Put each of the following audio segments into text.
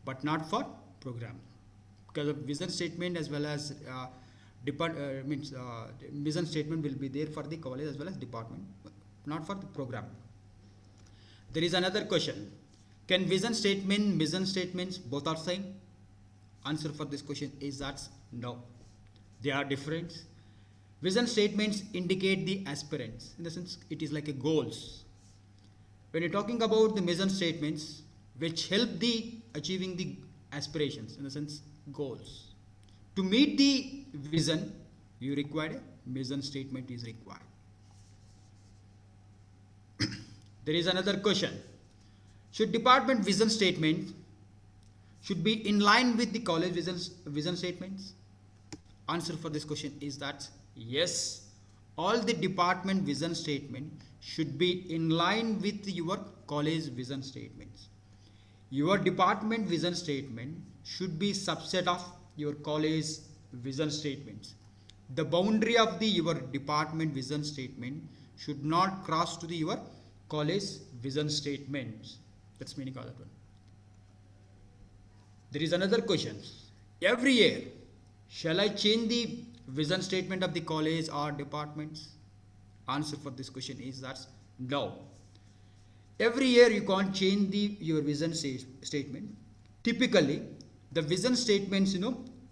but not for program, because of vision statement as well as vision statement will be there for the college as well as department, not for the program. There is another question: can vision statement, mission statements both are same? Answer for this question is that no, they are different. Vision statements indicate the aspirants, in the sense it is like a goals. When you're talking about the mission statements, which help the achieving the aspirations, in the sense goals. To meet the vision, you require a mission statement is required. There is another question: should department vision statement should be in line with the college vision statements? Answer for this question is that yes, all the department vision statement should be in line with your college vision statements. Your department vision statement should be subset of your college vision statements. The boundary of the your department vision statement should not cross to the your college vision statements. That's meaning of that one. There is another question: every year shall I change the vision statement of the college or departments? Answer for this question is that no. Every year you can't change your vision statement. Typically, the vision statements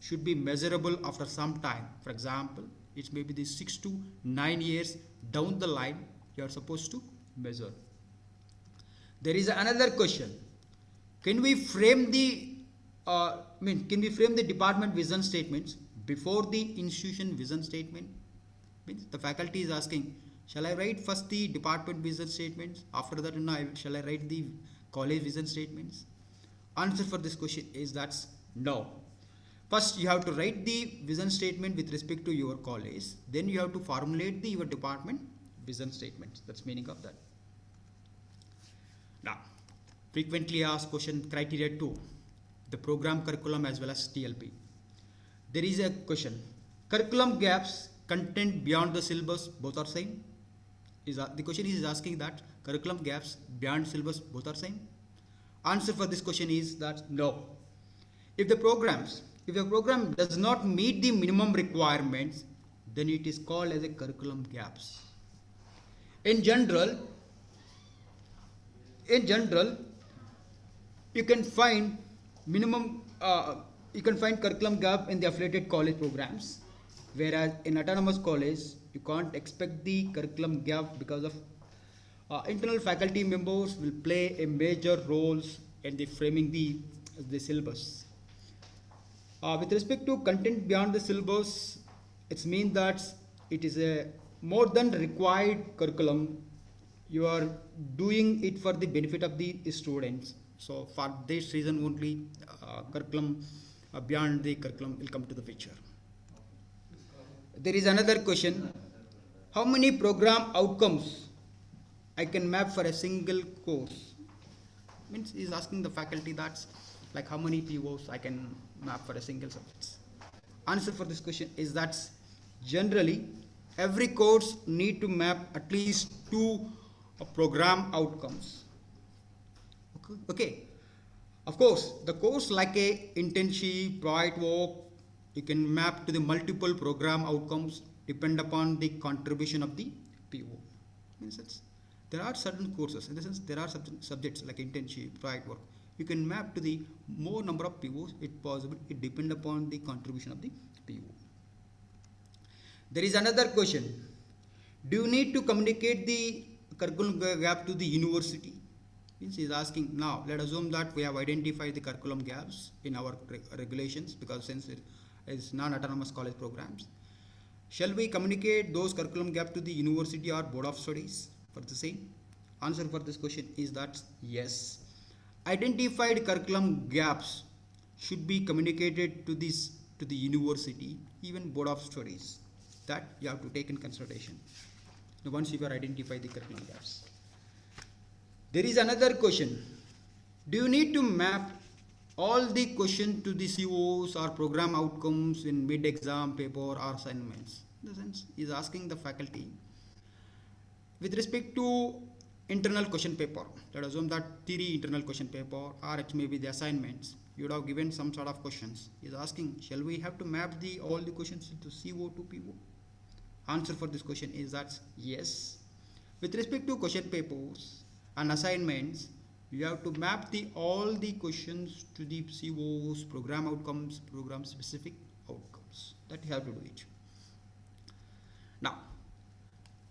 should be measurable after some time. For example, it may be the 6 to 9 years down the line you are supposed to measure. There is another question: can we frame the department vision statements before the institution vision statement? Means the faculty is asking, shall I write first the department vision statements, after that shall I write the college vision statements? Answer for this question is that no. First you have to write the vision statement with respect to your college, then you have to formulate your department vision statements. That's meaning of that. Now, frequently asked question criteria 2, the program curriculum as well as TLP. There is a question: curriculum gaps, content beyond the syllabus, both are same? The question is asking that curriculum gaps beyond syllabus both are same? Answer for this question is that no. If the program does not meet the minimum requirements, then it is called as a curriculum gaps. In general, you can find curriculum gap in the affiliated college programs, whereas in autonomous college you can't expect the curriculum gap because of internal faculty members will play a major roles in the framing the syllabus. With respect to content beyond the syllabus, it means that it is a more than required curriculum. You are doing it for the benefit of the students. So for this reason only, curriculum beyond the curriculum will come to the picture. There is another question: how many program outcomes I can map for a single course? Means he is asking the faculty that's like how many POs I can map for a single subject. Answer for this question is that generally every course need to map at least 2 program outcomes. Okay. Of course, the course like a internship, project work, you can map to the multiple program outcomes depend upon the contribution of the PO. In sense, there are certain courses, in the sense there are subjects like internship, project work. You can map to the more number of POs if possible. It depends upon the contribution of the PO. There is another question: do you need to communicate the curriculum gap to the university? Means he is asking, now let us assume that we have identified the curriculum gaps in our regulations, because since it is non-autonomous college programs, shall we communicate those curriculum gap to the university or board of studies for the same? Answer for this question is that yes. Identified curriculum gaps should be communicated to the university, even board of studies. That you have to take in consideration once you have identified the curriculum gaps. There is another question: do you need to map all the questions to the COs or program outcomes in mid-exam paper or assignments? In the sense, he is asking the faculty with respect to internal question paper. Let us assume that theory internal question paper, or it may be the assignments. You would have given some sort of questions. Is asking, shall we have to map the all the questions into CO to PO? Answer for this question is that yes. With respect to question papers and assignments, you have to map the all the questions to the COs, program outcomes, program specific outcomes. That you have to do it. Now,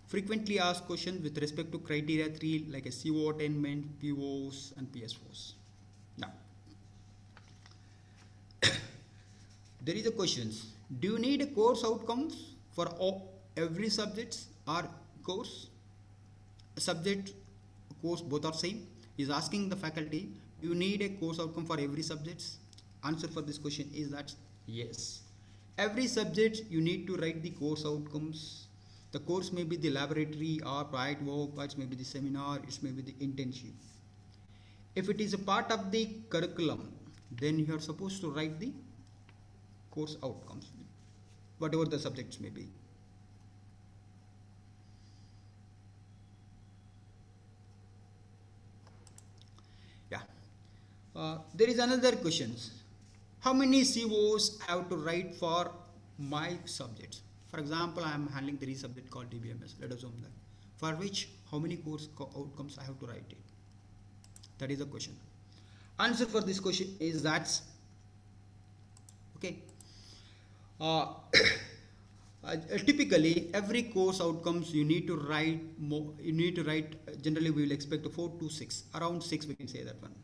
frequently asked questions with respect to criteria 3 like a CO attainment, POs and PSOs. Now, there is a questions. Do you need a course outcomes for every subjects or course? Subject, course, both are same. Is asking the faculty, do you need a course outcome for every subjects? Answer for this question is that yes. Every subject you need to write the course outcomes. The course may be the laboratory or project work, or it may be the seminar, it may be the internship. If it is a part of the curriculum, then you are supposed to write the course outcomes, whatever the subjects may be. Yeah. There is another question. How many COs have to write for my subjects? For example, I am handling 3 subject called DBMS. Let us assume that. For which, how many course outcomes I have to write it? That is the question. Answer for this question is that okay. Typically, every course outcomes you need to write more. You need to write. Generally, we will expect 4 to 6, around 6. We can say that one.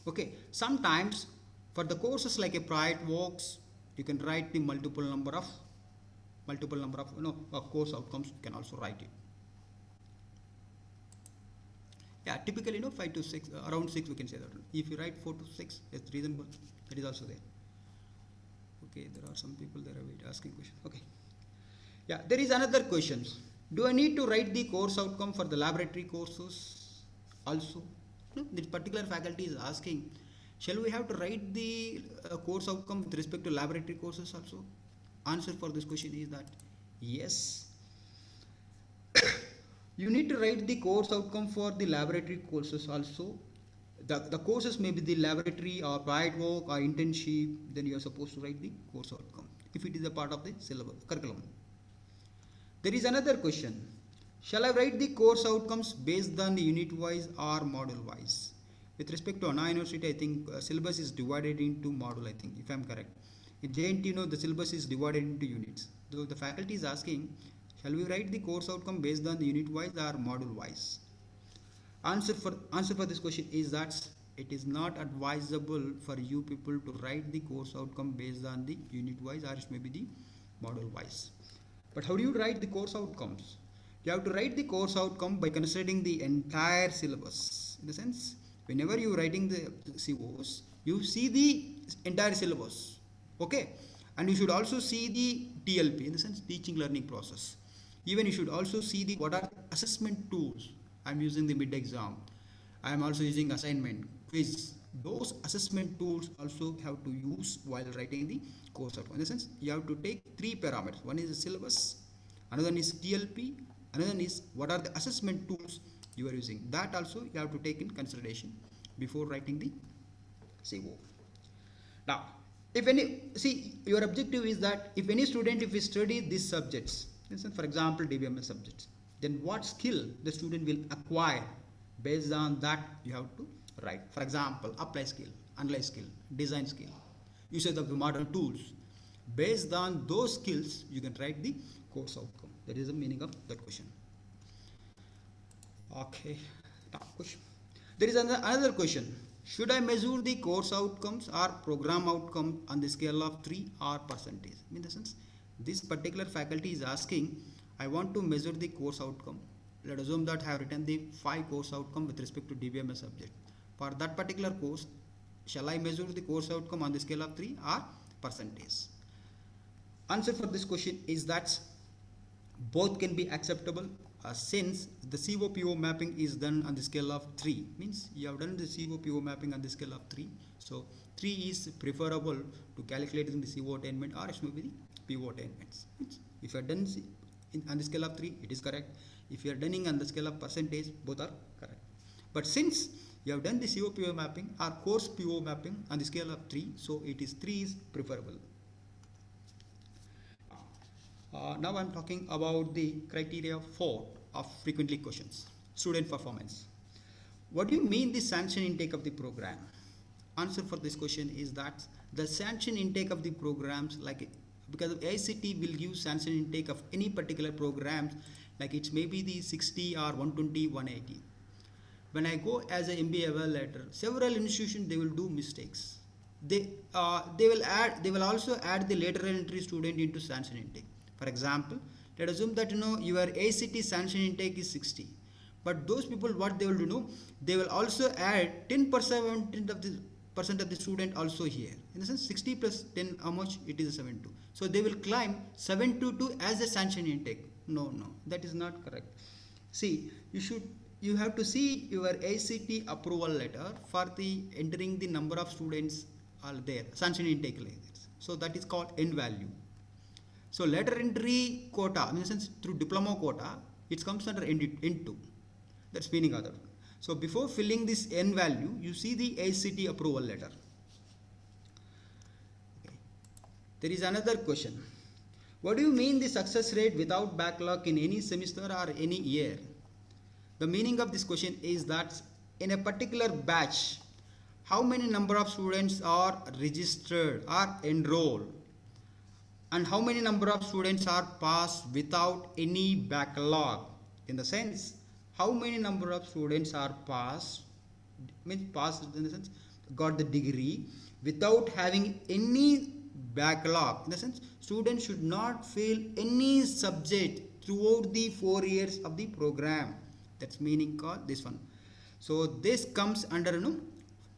Okay. Sometimes for the courses like a project works, you can write the multiple number of course outcomes. You can also write it. Yeah, typically 5 to 6, around 6 we can say that one. If you write 4 to 6, it's reasonable. That is also there. Okay, there are some people there asking questions. Okay. Yeah, there is another question. Do I need to write the course outcome for the laboratory courses also? No, this particular faculty is asking, shall we have to write the course outcome with respect to laboratory courses also? Answer for this question is that yes. You need to write the course outcome for the laboratory courses also. The courses may be the laboratory or project work or internship, then you are supposed to write the course outcome if it is a part of the syllabus curriculum. There is another question. Shall I write the course outcomes based on the unit wise or module wise? With respect to Anna University, I think syllabus is divided into module, I think, if I am correct. In JNT, the syllabus is divided into units. So the faculty is asking, shall we write the course outcome based on the unit wise or module wise? Answer for this question is that it is not advisable for you people to write the course outcome based on the unit wise or it may be the module wise. But how do you write the course outcomes? You have to write the course outcome by considering the entire syllabus. In the sense, whenever you are writing the COs, you see the entire syllabus. Okay, and you should also see the TLP, in the sense teaching learning process. Even you should also see the what are the assessment tools. I am using the mid exam. I am also using assignment, quiz. Those assessment tools also have to use while writing the course outcome. In the sense, you have to take 3 parameters. One is the syllabus, another one is TLP, another one is what are the assessment tools you are using. That also you have to take in consideration before writing the CO. Now, if any, your objective is that if any student, if he study these subjects, for example DBMS subjects, then what skill the student will acquire, based on that you have to write. For example, apply skill, analyze skill, design skill, usage of the modern tools. Based on those skills you can write the course outcome. That is the meaning of that question. Okay, question. There is another question. Should I measure the course outcomes or program outcome on the scale of 3 or percentage? In the sense, this particular faculty is asking, I want to measure the course outcome. Let us assume that I have written the 5 course outcome with respect to DBMS subject. For that particular course, shall I measure the course outcome on the scale of 3 or percentage? Answer for this question is that both can be acceptable, since the COPO mapping is done on the scale of 3. Means you have done the COPO mapping on the scale of 3. So 3 is preferable to calculating the CO attainment or it may be the PO attainments. If you have done on the scale of 3, it is correct. If you are running on the scale of percentage, both are correct. But since you have done the COPO mapping or course PO mapping on the scale of 3, so it is 3 is preferable. Now I am talking about the criteria 4 of frequently questions. Student performance. What do you mean the sanction intake of the program? Answer for this question is that the sanction intake of the programs, like because of AICTE will give sanction intake of any particular programs, like it's maybe the 60 or 120, 180. When I go as an MBA evaluator, several institutions they will do mistakes. They will also add the lateral entry student into sanction intake. For example, let us assume that your AICTE sanction intake is 60. But those people, what they will do, they will also add 10% of the student also here. In the sense, 60 plus 10, how much? It is 72. So they will climb 722 as a sanction intake. No, that is not correct. See, you have to see your AICTE approval letter for the entering the number of students are there, sanction intake like this. So that is called N value. So lateral entry quota, in the sense through diploma quota, it comes under N2. That's meaning other. So before filling this N value, you see the AICTE approval letter. Okay. There is another question. What do you mean the success rate without backlog in any semester or any year? The meaning of this question is that in a particular batch, how many number of students are registered or enrolled, and how many number of students are passed without any backlog. In the sense, how many number of students are passed, means passed in the sense got the degree without having any backlog. In the sense, students should not fail any subject throughout the 4 years of the program. That's meaning called this one. So this comes under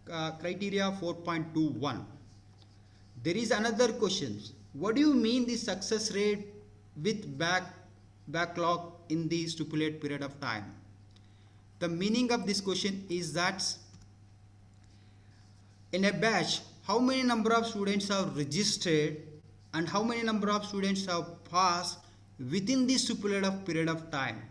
criteria 4.21. There is another question. What do you mean the success rate with backlog in the stipulated period of time? The meaning of this question is that in a batch, how many number of students have registered and how many number of students have passed within the stipulated period of time.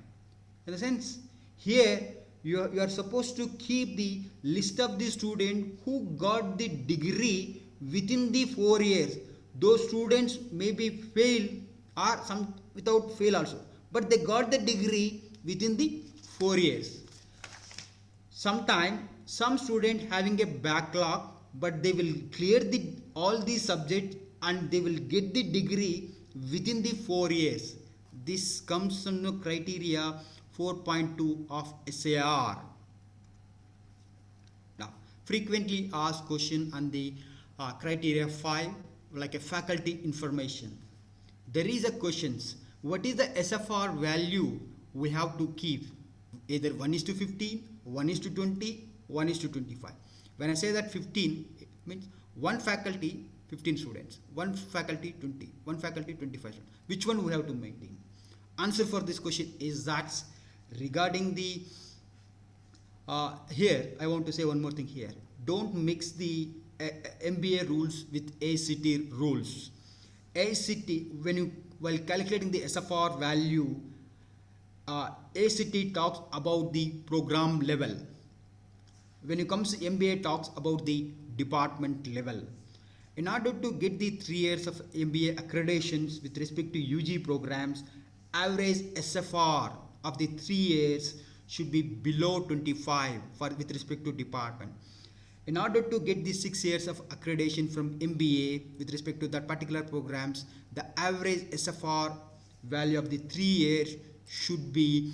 In the sense, here you are supposed to keep the list of the students who got the degree within the 4 years. Those students may be fail or some without fail also, but they got the degree within the 4 years. Sometimes some student having a backlog, but they will clear all the subjects and they will get the degree within the 4 years. This comes under criteria 4.2 of SAR. Now, frequently asked question on the criteria 5, like a faculty information. There is a questions. What is the SFR value we have to keep? Either 1:15, 1:20, 1:25. When I say that 15, it means one faculty 15 students, one faculty 20, one faculty 25 students. Which one we have to maintain? Answer for this question is that regarding the here I want to say one more thing here. Don't mix the MBA rules with AICTE rules. AICTE, while calculating the SFR value, AICTE talks about the program level. When it comes to MBA, talks about the department level. In order to get the 3 years of MBA accreditations with respect to UG programs, average SFR of the 3 years should be below 25 with respect to department. In order to get the 6 years of accreditation from MBA with respect to that particular programs, the average SFR value of the 3 years should be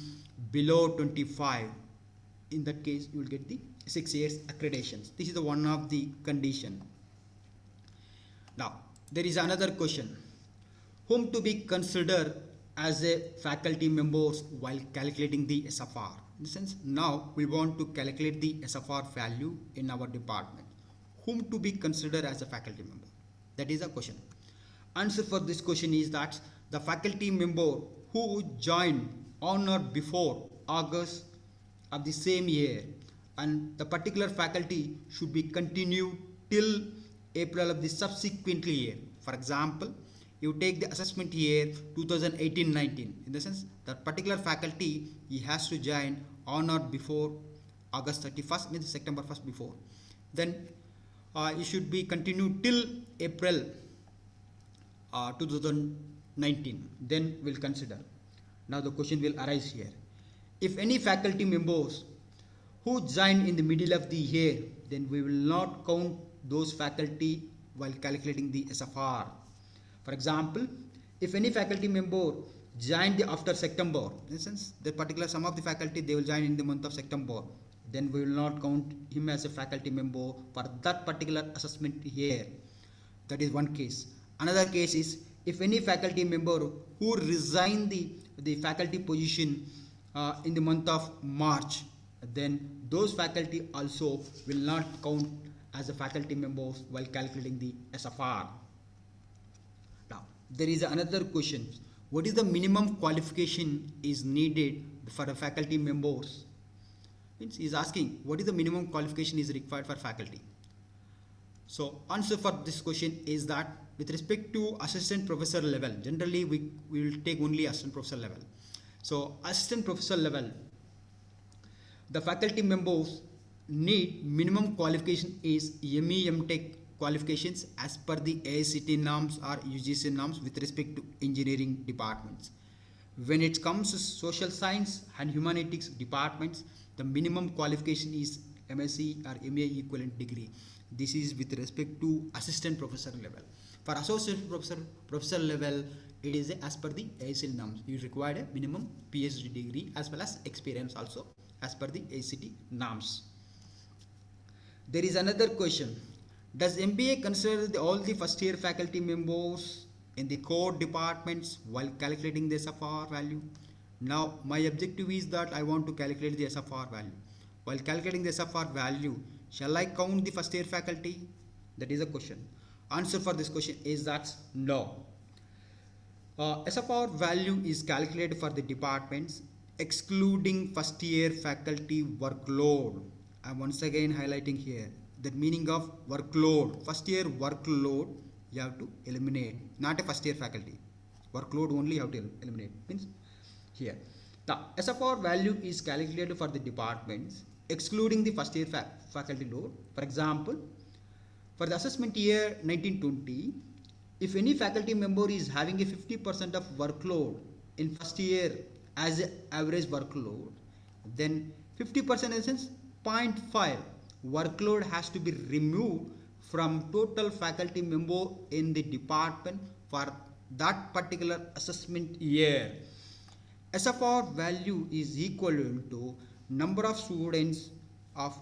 below 25. In that case, you will get the 6 years accreditations. This is the one of the condition. Now, there is another question. Whom to be considered as a faculty members while calculating the SFR? In the sense, now we want to calculate the SFR value in our department. Whom to be considered as a faculty member? That is a question. Answer for this question is that the faculty member who joined on or before August of the same year, and the particular faculty should be continued till April of the subsequent year. For example, you take the assessment year 2018-19. In the sense that particular faculty he has to join on or before August 31st, means September 1st before. Then it should be continued till April 2019. Then we'll consider. Now the question will arise here. If any faculty members who join in the middle of the year, then we will not count those faculty while calculating the SFR. For example, if any faculty member joined after September, in essence, the particular some of the faculty they will join in the month of September, then we will not count him as a faculty member for that particular assessment year. That is one case. Another case is if any faculty member who resigned the faculty position in the month of March, then those faculty also will not count as a faculty members while calculating the SFR. Now there is another question. What is the minimum qualification is needed for a faculty members? Means he is asking what is the minimum qualification is required for faculty. So answer for this question is that with respect to assistant professor level, generally we will take only assistant professor level. So assistant professor level, the faculty members need minimum qualification is ME MTech qualifications as per the AICTE norms or UGC norms with respect to engineering departments. When it comes to social science and humanities departments, the minimum qualification is MSc or MA equivalent degree. This is with respect to assistant professor level. For associate professor level, it is as per the AICTE norms. You require a minimum PhD degree as well as experience also as per the AICTE norms. There is another question. Does MBA consider all the first year faculty members in the core departments while calculating the SFR value? Now my objective is that I want to calculate the SFR value. While calculating the SFR value, shall I count the first year faculty? That is a question. Answer for this question is that no. SFR value is calculated for the departments excluding first year faculty workload. I'm once again highlighting here that meaning of workload. First year workload you have to eliminate, not a first year faculty. Workload only you have to eliminate. Means here the SFR value is calculated for the departments excluding the first year faculty load. For example, for the assessment year 1920, if any faculty member is having a 50% of workload in first year as an average workload, then 50% in the sense 0.5 workload has to be removed from total faculty member in the department for that particular assessment year. SFR value is equal to number of students of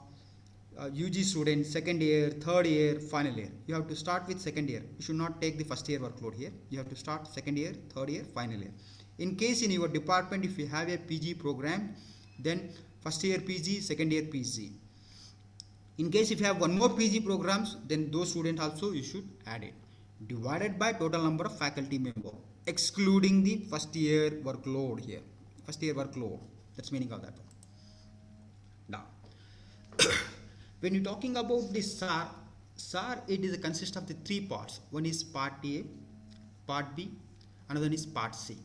UG students, second year, third year, final year. You have to start with second year. You should not take the first year workload here. You have to start second year, third year, final year. In case in your department, if you have a PG program, then first year PG, second year PG. In case if you have one more PG programs, then those students also you should add it. Divided by total number of faculty member, excluding the first year workload here. First year workload. That's meaning of that. Now, when you're talking about this SAR, it is consists of the three parts. One is part A, part B, another one is part C.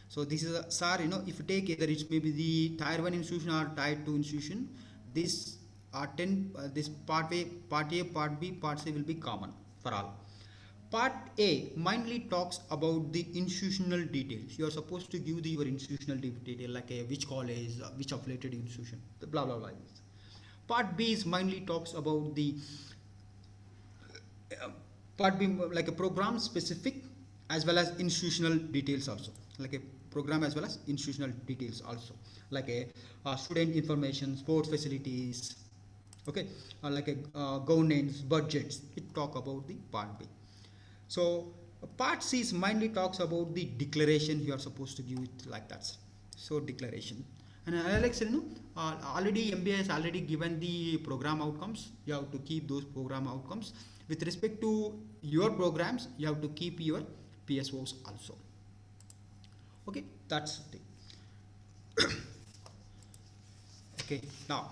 So this is a SAR, if you take either it may be the tier 1 institution or tier 2 institution, this part A, part B, part C will be common for all. Part A mainly talks about the institutional details. You are supposed to give your institutional detail like which college, which affiliated institution, blah blah blah. Part B is mainly talks about the part B like a program specific as well as institutional details also, like a program as well as institutional details also, like a student information, sports facilities, okay, like a governance, budgets. It talk about the part B. So part C is mainly talks about the declaration. You are supposed to give it like that. So declaration. And Alex, already MBA has already given the program outcomes. You have to keep those program outcomes. With respect to your programs, you have to keep your PSOs also. Okay, that's the okay. Now,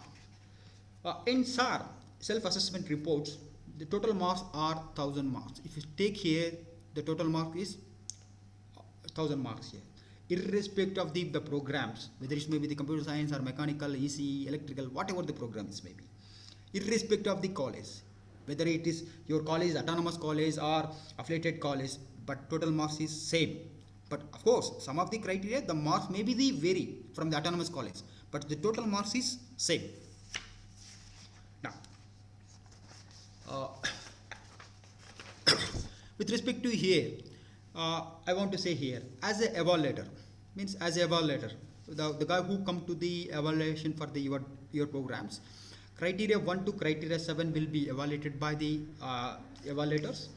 in SAR, self-assessment reports, the total marks are 1000 marks. If you take here, the total mark is 1000 marks here, irrespective of the programs, whether it may be the computer science or mechanical, ECE, electrical, whatever the programs may be, irrespective of the college, whether it is your college, autonomous college or affiliated college, but total marks is same. But of course, some of the criteria, the marks may be the vary from the autonomous college, but the total marks is same. Now, with respect to here, I want to say here, as a evaluator, means as a evaluator, the guy who come to the evaluation for the your programs, criteria 1 to criteria 7 will be evaluated by the evaluators,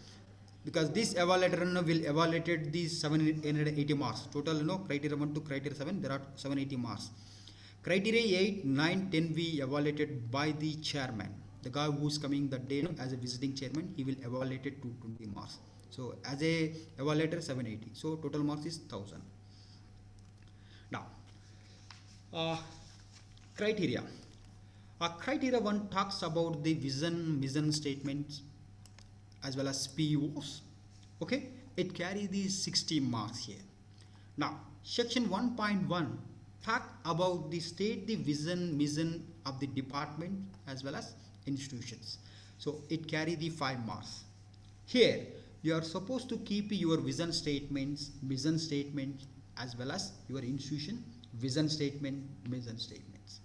because this evaluator will evaluate these 780 marks total. Criteria 1 to criteria 7, there are 780 marks. Criteria 8, 9, 10 we evaluated by the chairman, the guy who is coming that day as a visiting chairman. He will evaluate it 220 marks. So as a evaluator 780, so total marks is 1000. Now criteria. Criteria 1 talks about the vision, mission statements as well as POs. Okay, it carries these 60 marks here. Now section 1.1 talk about the state, the vision, mission of the department as well as institutions. So it carry the 5 marks. Here you are supposed to keep your vision statements, mission statements as well as your institution vision statement, mission statements.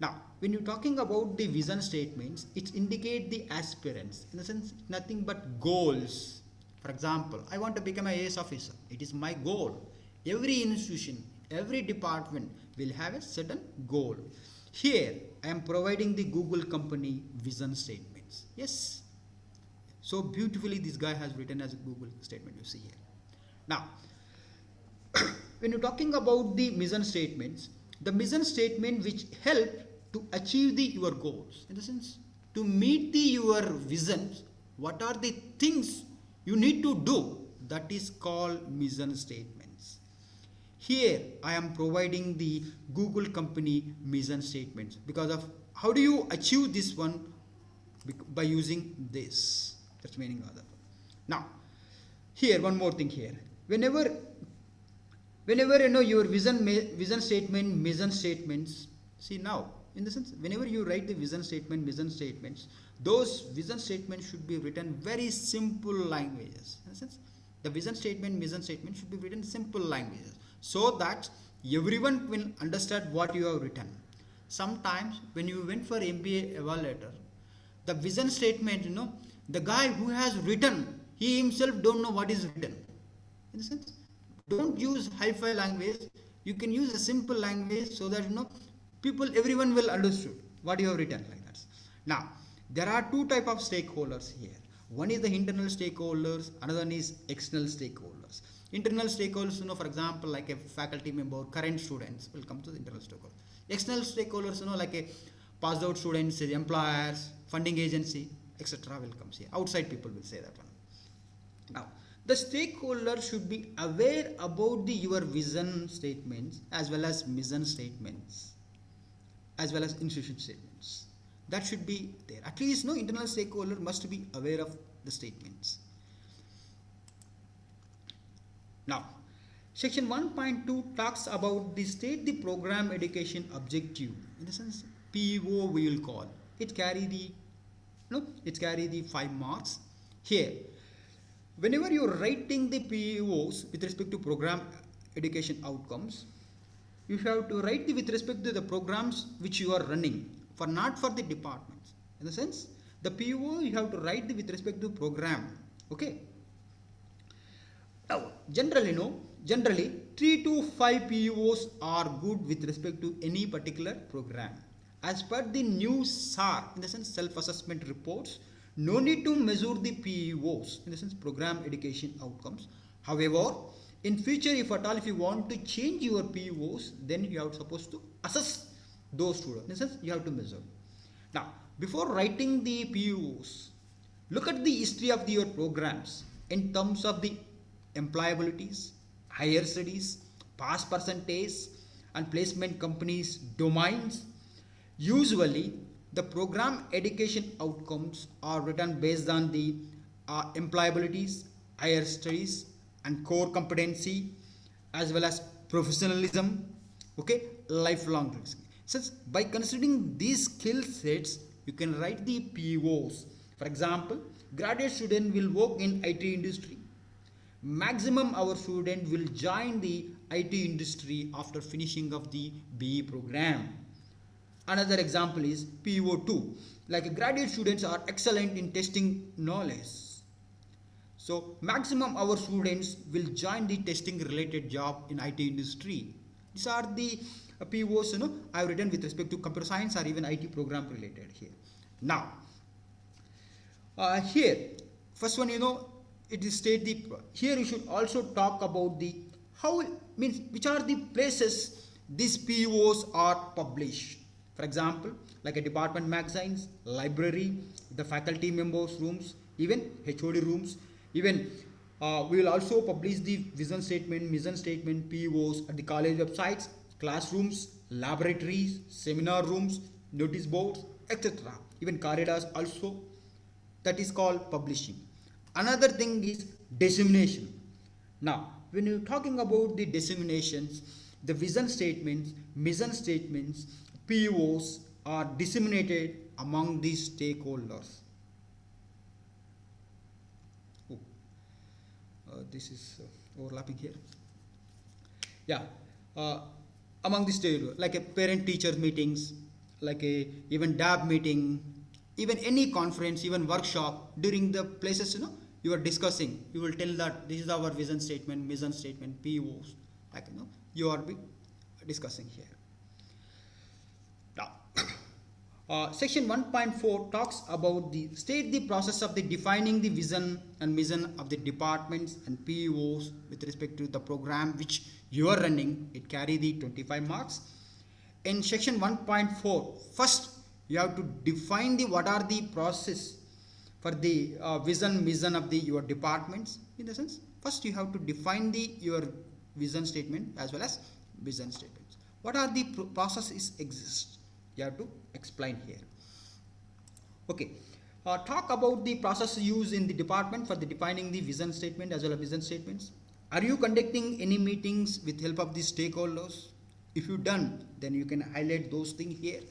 Now, when you're talking about the vision statements, it indicate the aspirants, in the sense nothing but goals. For example, I want to become an IAS officer. It is my goal. Every institution, every department will have a certain goal. Here, I am providing the Google company vision statements. Yes. So beautifully this guy has written as a Google statement, you see here. Now, when you're talking about the mission statements, the mission statement which help to achieve your goals, in the sense to meet your visions, what are the things you need to do, that is called mission statements. Here I am providing the Google company mission statements, because of how do you achieve this one, by using this, that's meaning other. Now here one more thing here, whenever your vision statement, mission statements, see now, in the sense whenever you write the vision statement, mission statements, those vision statements should be written very simple languages. In the sense, the vision statement, mission statement should be written simple languages, so that everyone will understand what you have written. Sometimes when you went for MBA evaluator, the vision statement, the guy who has written, he himself don't know what is written. In the sense, don't use hi-fi language. You can use a simple language, so that everyone will understood what you have written, like that. Now there are two type of stakeholders here. One is the internal stakeholders, another one is external stakeholders. Internal stakeholders, for example, like a faculty member, current students will come to the internal stakeholders. External stakeholders, like a passed out students, employers, funding agency, etc. will come here. Outside people will say that one. Now the stakeholder should be aware about your vision statements as well as mission statements as well as institution statements. That should be there. At least internal stakeholder must be aware of the statements. Now section 1.2 talks about the state the program education objective, in the sense PO we will call it, carry the 5 marks. Here whenever you are writing the POs with respect to program education outcomes, you have to write with respect to the programs which you are running, for not for the departments. In the sense, the PO you have to write with respect to program. Okay. Now generally 3 to 5 POs are good with respect to any particular program. As per the new SAR, in the sense self-assessment reports, no need to measure the POs, in the sense program education outcomes. However, in future, if at all if you want to change your POs, then you are supposed to assess those students, in the sense you have to measure. Now before writing the POs, look at the history of your programs in terms of the employabilities, higher studies, pass percentage and placement companies domains. Usually the program education outcomes are written based on the employabilities, higher studies and core competency as well as professionalism, okay, lifelong learning. Since by considering these skill sets, you can write the POs. For example, graduate student will work in IT industry. Maximum our student will join the IT industry after finishing of the BE program. Another example is PO2, like graduate students are excellent in testing knowledge. So maximum our students will join the testing related job in IT industry. These are the POs I have written with respect to computer science or even IT program related here. Now here first one it is state the here you should also talk about the how means which are the places these POs are published. For example, like a department magazines, library, the faculty members rooms, even HOD rooms. Even we will also publish the vision statement, mission statement, POs at the college websites, classrooms, laboratories, seminar rooms, notice boards, etc. Even corridors also. That is called publishing. Another thing is dissemination. Now, when you're talking about the disseminations, the vision statements, mission statements, POs are disseminated among these stakeholders. Oh, this is overlapping here. Yeah, among the stakeholders, like a parent-teacher meetings, like a even DAB meeting, even any conference, even workshop, during the places you are discussing, you will tell that this is our vision statement, mission statement, POs, like you are discussing here. Now, section 1.4 talks about the state the process of the defining the vision and mission of the departments and POs with respect to the program which you are running. It carry the 25 marks. In section 1.4, first you have to define the what are the process for the vision mission of the your departments. In the sense, first you have to define the your vision statement as well as vision statements. What are the processes exist? You have to explain here. Okay, talk about the process used in the department for the defining the vision statement as well as vision statements. Are you conducting any meetings with help of the stakeholders? If you done, then you can highlight those things here.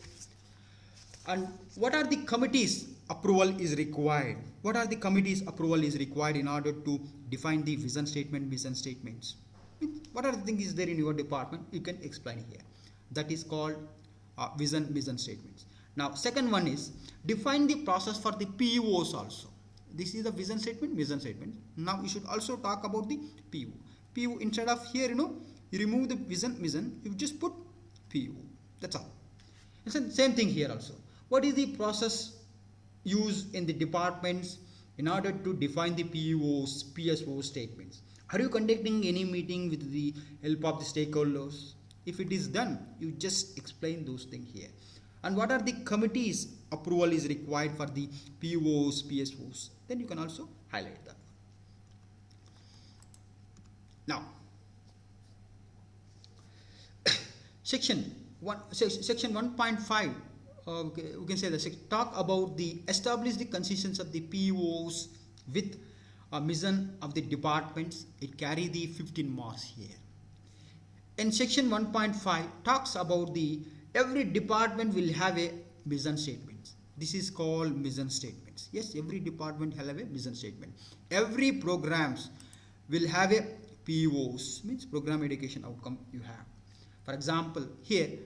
And what are the committees approval is required? What are the committees approval is required in order to define the vision statement, mission statements? What are the things is there in your department? You can explain here. That is called vision mission statements. Now second one is define the process for the POs also. This is the vision statement, mission statement. Now you should also talk about the PO. PO instead of here you remove the vision mission, you just put PO. That's all. And same thing here also. What is the process used in the departments in order to define the POs, PSO statements? Are you conducting any meeting with the help of the stakeholders? If it is done, you just explain those things here. And what are the committees approval is required for the POs, PSOs? Then you can also highlight that. Now, section 1.5, we can say that talk about the establish the consistency of the POs with a mission of the departments. It carry the 15 marks here. In section 1.5 talks about the every department will have a mission statement. This is called mission statements. Yes, every department will have a mission statement. Every programs will have a POs, means program education outcome you have. For example, here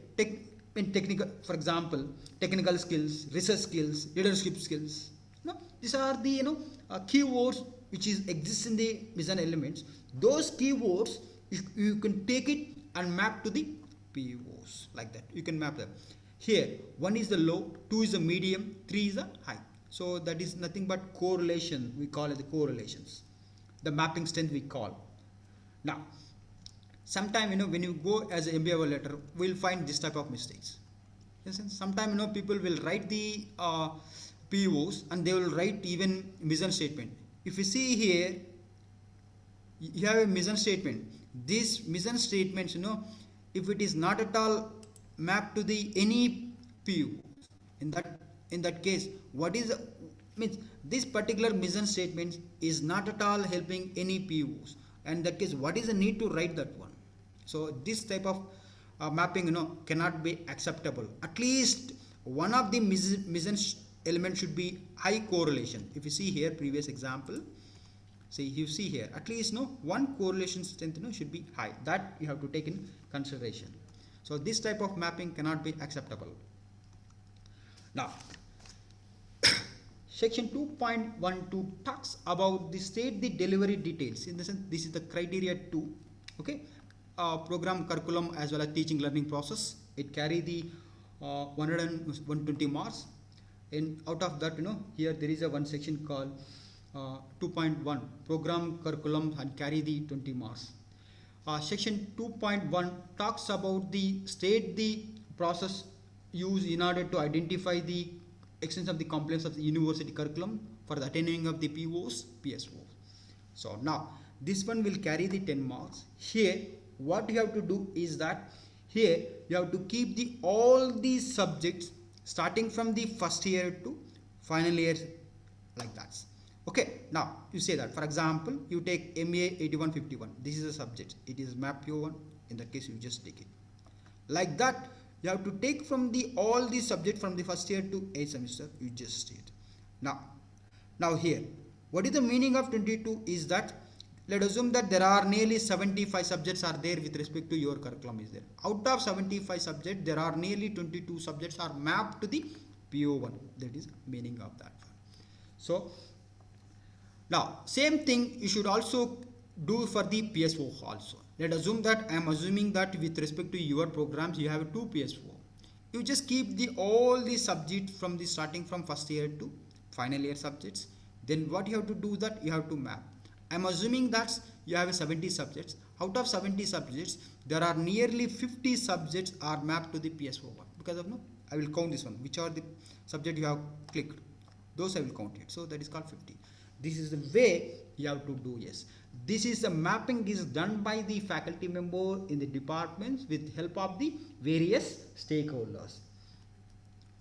technical skills, research skills, leadership skills. These are the keywords which exist in the mission elements. Those keywords you can take it and map to the POs like that. You can map them. Here, 1 is the low, 2 is the medium, 3 is the high. So that is nothing but correlation. We call it the correlations. The mapping strength we call. Now, sometime when you go as an MBA letter, we'll find this type of mistakes. Sometimes people will write the POs and they will write even mission statement. If you see here, you have a mission statement. This mission statements, if it is not at all mapped to the any PO, in that case, what is means this particular mission statement is not at all helping any POs. And that case, what is the need to write that one? So this type of mapping, cannot be acceptable. At least one of the missing element should be high correlation. If you see here previous example, see you see here at least one correlation strength should be high. That you have to take in consideration. So this type of mapping cannot be acceptable. Now section 2.12 talks about the state the delivery details. In the sense, this is the criteria 2. Okay, program, curriculum as well as teaching learning process. It carry the 120 marks. And out of that, here there is a one section called 2.1 program, curriculum, and carry the 20 marks. Section 2.1 talks about the state the process used in order to identify the extent of the compliance of the university curriculum for the attaining of the POs, PSOs. So now this one will carry the 10 marks. Here what you have to do is that here you have to keep the all these subjects starting from the first year to final year, like that. Okay, now you say that for example you take MA 8151, this is a subject, it is map PO1, in that case you just take it like that. You have to take from the all the subject from the first year to 8th semester, you just state. Now here what is the meaning of 22 is that let us assume that there are nearly 75 subjects are there with respect to your curriculum is there. Out of 75 subjects there are nearly 22 subjects are mapped to the PO1. That is meaning of that. So now same thing you should also do for the PSO also. Let us assume that I am assuming that with respect to your programs you have 2 PSO. You just keep the all the subjects from the starting from first year to final year subjects. Then what you have to do that you have to map. I am assuming that you have 70 subjects. Out of 70 subjects there are nearly 50 subjects are mapped to the PSO1. Because of I will count this one, which are the subject you have clicked, those I will count it. So that is called 50. This is the way you have to do. Yes, this is the mapping is done by the faculty member in the departments with help of the various stakeholders.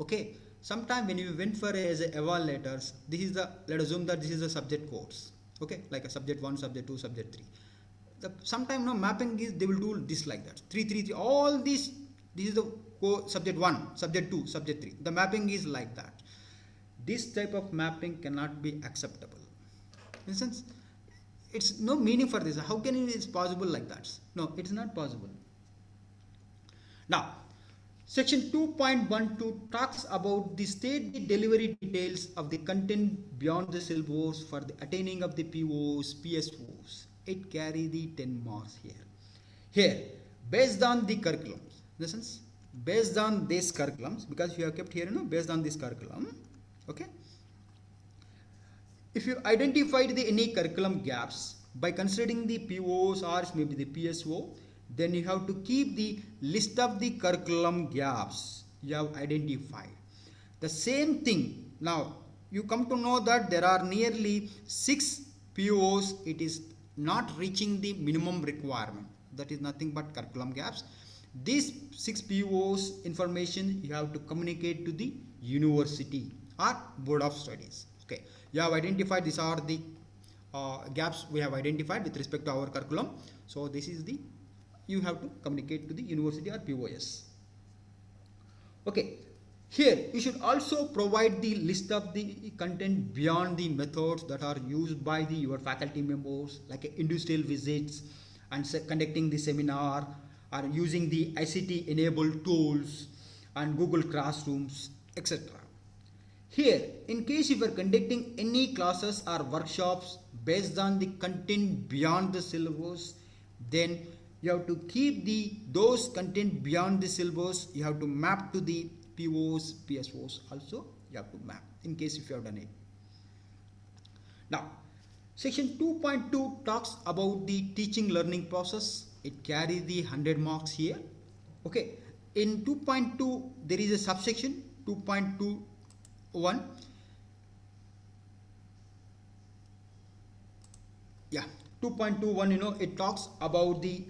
Okay, sometime when you went for as a evaluators, this is the, let us assume that this is a subject course. Okay, like a subject 1, subject 2, subject 3. Sometime mapping is they will do this like that 3 3 3 all these. This is the subject 1, subject 2, subject 3. The mapping is like that. This type of mapping cannot be acceptable. In a sense, it's no meaning for this. How can it is possible like that? No, it's not possible. Now section 2.12 talks about the state the delivery details of the content beyond the syllabus for the attaining of the POs, PSOs. It carry the 10 marks here. Here, based on the curriculums, in the sense, based on these curriculums, because you have kept here, based on this curriculum. Okay. If you identified any curriculum gaps by considering the POs or maybe the PSO, then you have to keep the list of the curriculum gaps you have identified. The same thing, now you come to know that there are nearly 6 POs, it is not reaching the minimum requirement. That is nothing but curriculum gaps. These 6 POs information you have to communicate to the university or board of studies. Okay, you have identified these are the gaps we have identified with respect to our curriculum. So this is the, you have to communicate to the university or POS. Okay, here you should also provide the list of the content beyond the methods that are used by the your faculty members, like industrial visits and conducting the seminar, or using the ICT enabled tools and Google Classrooms, etc. Here, in case if you are conducting any classes or workshops based on the content beyond the syllabus, then you have to keep those content beyond the syllabus, you have to map to the POs, PSOs also you have to map in case if you have done it. Now, section 2.2 talks about the teaching learning process. It carries the 100 marks here. Okay, in 2.2 there is a subsection 2.21. Yeah, 2.21, it talks about the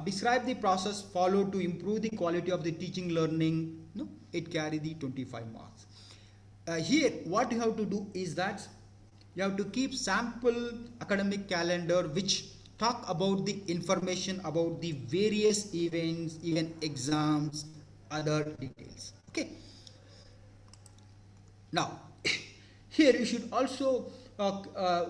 describe the process followed to improve the quality of the teaching learning. It carries the 25 marks. Here what you have to do is that you have to keep sample academic calendar which talk about the information about the various events, even exams, other details. Okay. Now, here you should also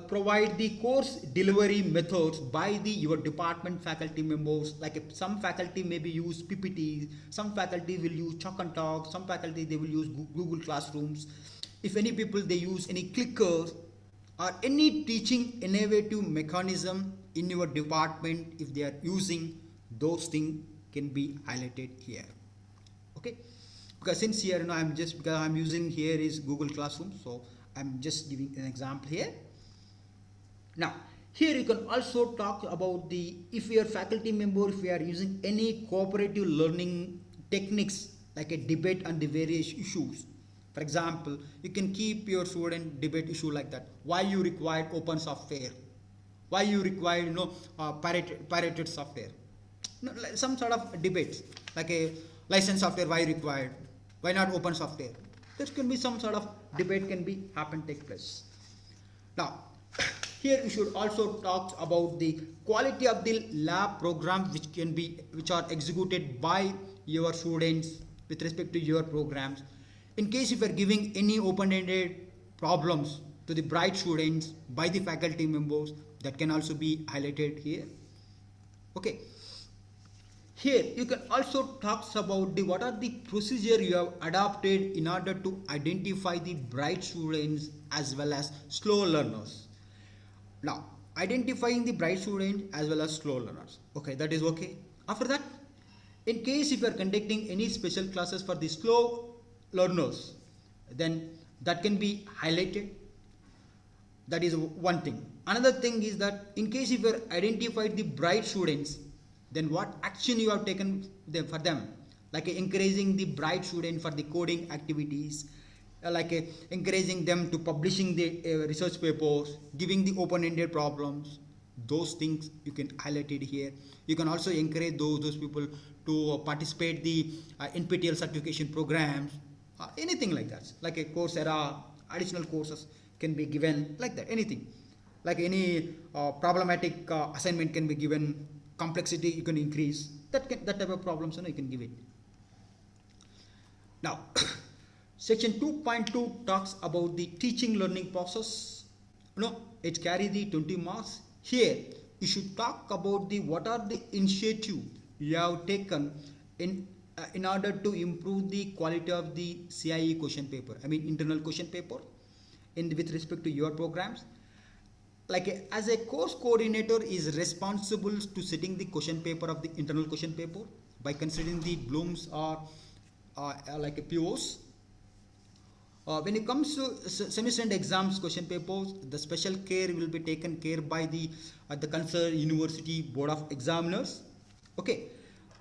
provide the course delivery methods by the your department faculty members. Like if some faculty maybe use PPTs, some faculty will use Chalk and Talk, some faculty they will use Google Classrooms. If any people they use any clickers or any teaching innovative mechanism in your department, if they are using, those things can be highlighted here. Okay, because since here I'm just because I'm using here is Google Classroom, so I'm just giving an example here. Now here you can also talk about the if your faculty member, if you are using any cooperative learning techniques like a debate on the various issues. For example, you can keep your student debate issue like that. Why you require open software? Why you require pirated software? Like some sort of debates like a licensed software. Why required? Why not open software? There can be some sort of debate can be take place. Now here you should also talk about the quality of the lab programs which are executed by your students with respect to your programs. In case if you are giving any open-ended problems to the bright students by the faculty members, that can also be highlighted here. Okay. Here you can also talk about the what are the procedure you have adopted in order to identify the bright students as well as slow learners. Now identifying the bright students as well as slow learners. Okay, that is okay. After that, in case if you are conducting any special classes for the slow learners, then that can be highlighted. That is one thing. Another thing is that in case if you have identified the bright students, then what action you have taken for them, like encouraging the bright student for the coding activities, like encouraging them to publishing the research papers, giving the open-ended problems. Those things you can highlight it here. You can also encourage those people to participate the NPTEL certification programs, anything like that, like a Coursera, additional courses can be given like that, anything like any problematic assignment can be given, complexity you can increase, that type of problems you can give it. Now section 2.2 talks about the teaching learning process. It carries the 20 marks. Here you should talk about the what are the initiative you have taken in order to improve the quality of the CIE question paper, I mean internal question paper, with respect to your programs. Like as a course coordinator is responsible to setting the question paper of the internal question paper by considering the Bloom's or like a POs. When it comes to semester and exams question papers, the special care will be taken care by the concerned university board of examiners. Okay.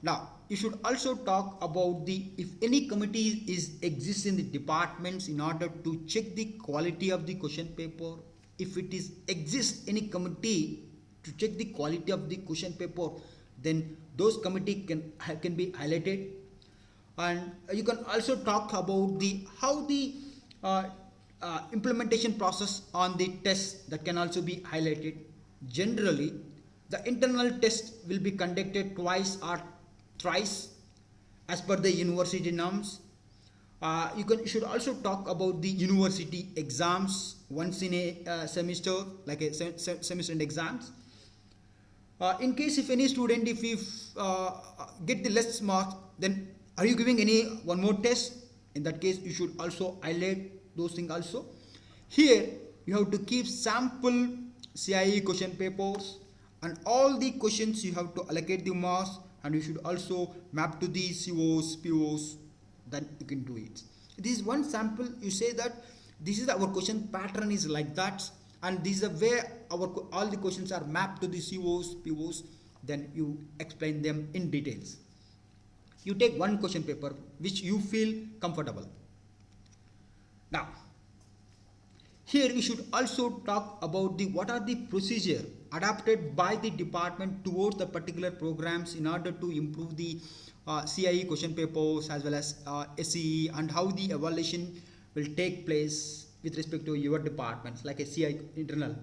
Now you should also talk about the if any committee exists in the departments in order to check the quality of the question paper. If it exists any committee to check the quality of the question paper, then those committee can be highlighted. And you can also talk about the how the implementation process on the test, that can also be highlighted. Generally the internal test will be conducted twice or thrice as per the university norms. You should also talk about the university exams once in a semester, like a semester and exams. In case if any student if get the less marks, then are you giving any one more test? In that case you should also highlight those things also. Here you have to keep sample CIE question papers and all the questions you have to allocate the marks, and you should also map to the COs, POs, then you can do it. This is one sample. You say that this is our question pattern is like that, and this is where all the questions are mapped to the COs, POs, then you explain them in details. You take one question paper which you feel comfortable. Now here we should also talk about the what are the procedure adapted by the department towards the particular programs in order to improve the CIE question papers as well as SCE, and how the evaluation will take place with respect to your departments, like a CIE internal.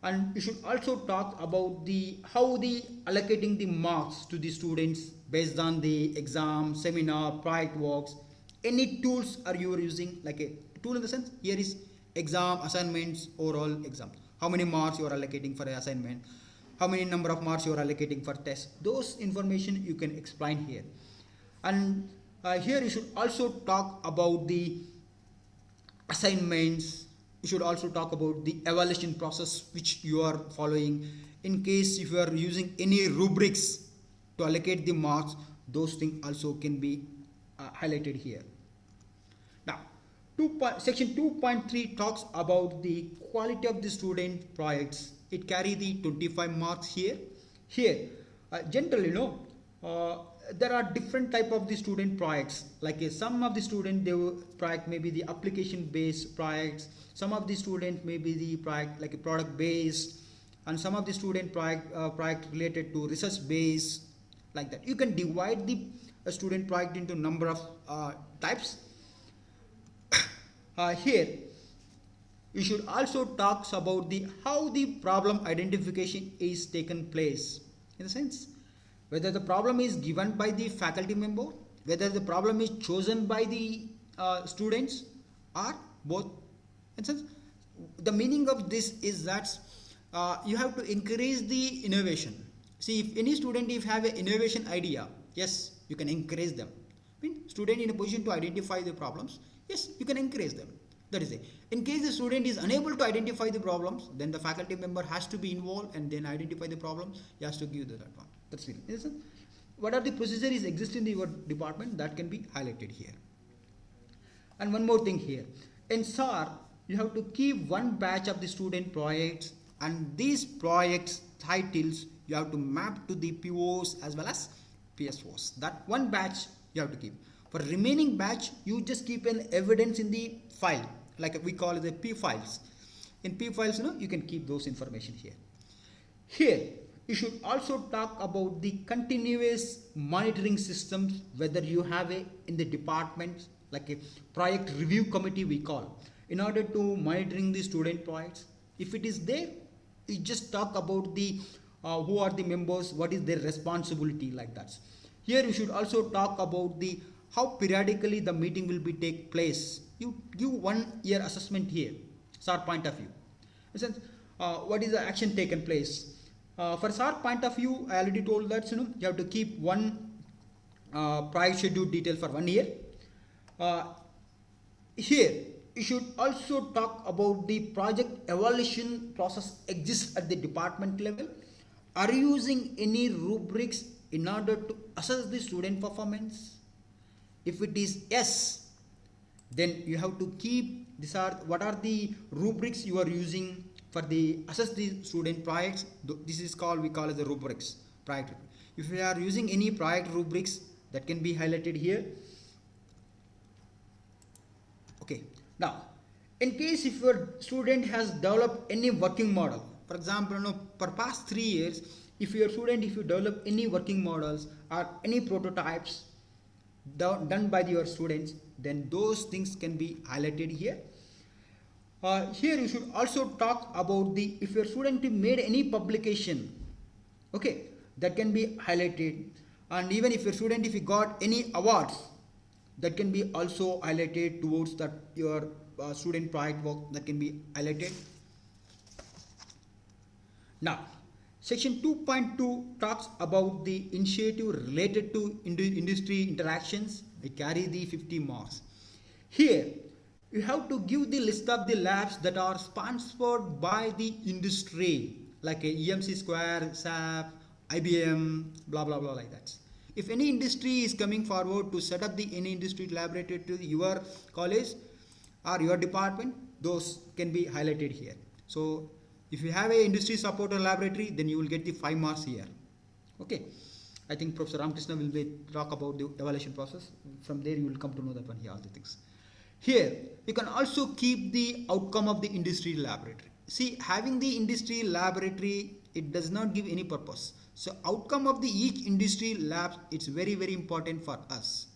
And you should also talk about the how the allocating the marks to the students based on the exam, seminar, project works. Any tools are you using, like a tool in the sense here is exam, assignments, overall exam, how many marks you are allocating for an assignment, how many number of marks you are allocating for test, those information you can explain here. And here you should also talk about the assignments. You should also talk about the evaluation process which you are following. In case if you are using any rubrics to allocate the marks, those things also can be highlighted here. Now section 2.3 talks about the quality of the student projects. It carry the 25 marks here. Generally, there are different type of the student projects, like some of the student project may be the application based projects, some of the student may be the project like a product based, and some of the student project related to research based, like that. You can divide the student project into number of types. Here you should also talk about the how the problem identification is taken place, in the sense whether the problem is given by the faculty member, whether the problem is chosen by the students, or both. In sense, the meaning of this is that you have to encourage the innovation. See, if any student if have an innovation idea, yes, you can encourage them. I mean, student in a position to identify the problems, yes, you can encourage them. That is it. In case the student is unable to identify the problems, then the faculty member has to be involved and then identify the problems. He has to give that one. That's it. What are the procedures exist in your department that can be highlighted here. And one more thing here. In SAR, you have to keep one batch of the student projects, and these projects titles you have to map to the POs as well as PSOs. That one batch you have to keep. For remaining batch, you just keep an evidence in the file, like we call it the P files. In P files, you can keep those information here. Here, you should also talk about the continuous monitoring systems, whether you have in the department, like a project review committee we call, in order to monitoring the student projects. If it is there, you just talk about the who are the members, what is their responsibility, like that. Here you should also talk about the how periodically the meeting will be take place. You give 1 year assessment here, SAR point of view. In sense, what is the action taken place? For SAR point of view, I already told that you have to keep one price schedule detail for 1 year. Here you should also talk about the project evaluation process exists at the department level. Are you using any rubrics in order to assess the student performance? If it is yes, then you have to keep what are the rubrics you are using for the assess the student projects. This is we call it the rubrics project. If you are using any project rubrics, that can be highlighted here. Okay, now in case if your student has developed any working model, for example, for past 3 years, if your student if you develop any working models or any prototypes done by your students, then those things can be highlighted here. Here you should also talk about the if your student made any publication, okay, that can be highlighted. And even if your student if he got any awards, that can be also highlighted towards that your student project work, that can be highlighted. Now section 2.2 talks about the initiative related to industry interactions. We carry the 50 marks. Here you have to give the list of the labs that are sponsored by the industry, like EMC Square, SAP, IBM, blah blah blah, like that. If any industry is coming forward to set up any industry laboratory to your college or your department, those can be highlighted here. So if you have a industry supporter laboratory, then you will get the 5 marks here. Okay, I think Professor Ramakrishna will talk about the evaluation process. From there you will come to know that one here, all the things. Here you can also keep the outcome of the industry laboratory. See, having the industry laboratory, it does not give any purpose. So outcome of the each industry labs, it's very very important for us.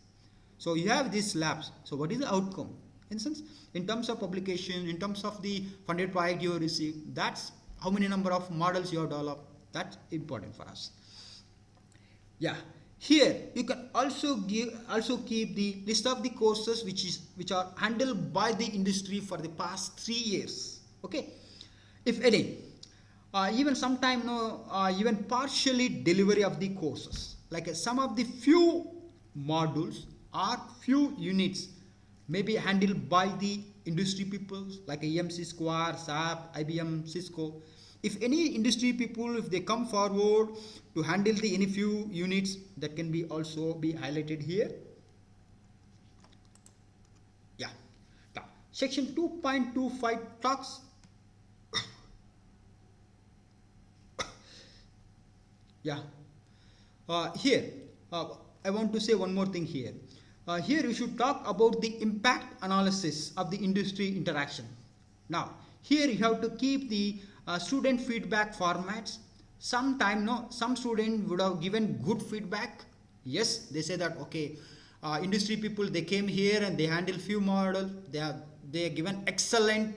So you have these labs. So what is the outcome? In sense, in terms of publication, in terms of the funded project you receive, that's how many number of models you have developed. That's important for us. Yeah, here you can also keep the list of the courses which are handled by the industry for the past 3 years. Okay, if any, even sometime no, even partially delivery of the courses, like some of the few modules or few units may be handled by the industry people like EMC Square, SAP, IBM, Cisco. If any industry people, if they come forward to handle the any few units, that can be also be highlighted here. Yeah. Now, section 2.25 talks. Yeah. Here, I want to say one more thing here. Here you should talk about the impact analysis of the industry interaction. Now, here you have to keep the student feedback formats. Sometime, no, some student would have given good feedback. Yes, they say that, okay, industry people, they came here and they handle few models. They are given excellent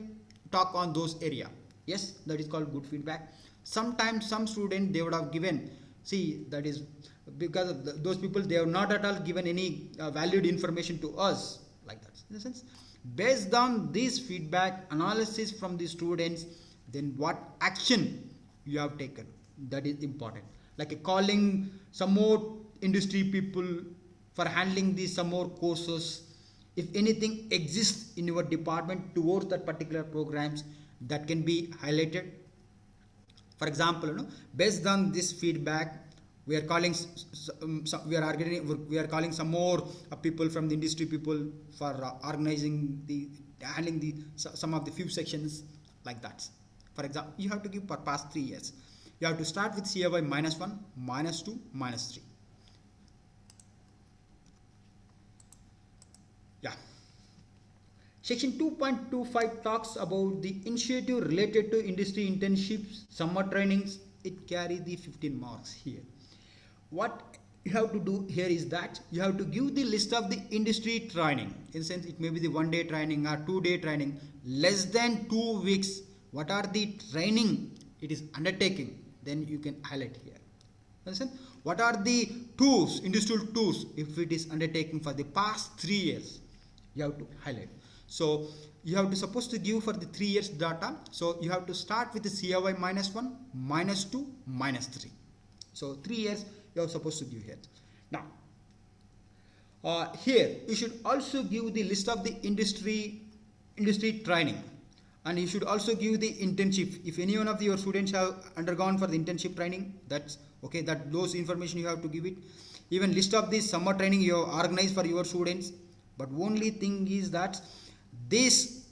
talk on those area. Yes, that is called good feedback. Sometimes some student, they would have given, see, that is because of those people, they have not at all given any valued information to us, like that. In a sense, based on this feedback analysis from the students, then what action you have taken, that is important. Like calling some more industry people for handling these some more courses. If anything exists in your department towards that particular programs, that can be highlighted. For example, you know, based on this feedback, we are calling we are calling some more people from the industry people for organizing the handling the some of the few sections, like that. For example, you have to give for past 3 years. You have to start with CAY -1, -2, -3. Yeah. Section 2.25 talks about the initiative related to industry internships, summer trainings. It carries the 15 marks here. What you have to do here is that you have to give the list of the industry training. In a sense, it may be the 1-day training or 2-day training, less than 2 weeks. What are the training it is undertaking? Then you can highlight here. Understand? What are the tools, industrial tools, if it is undertaking for the past 3 years? You have to highlight. So you have to supposed to give for the 3 years data. So you have to start with the CAY -1, -2, -3. So 3 years you are supposed to give here. Now, here you should also give the list of the industry training, and you should also give the internship. If any one of your students have undergone for the internship training, that's okay. That those information you have to give it. Even list of the summer training you have organized for your students. But only thing is that this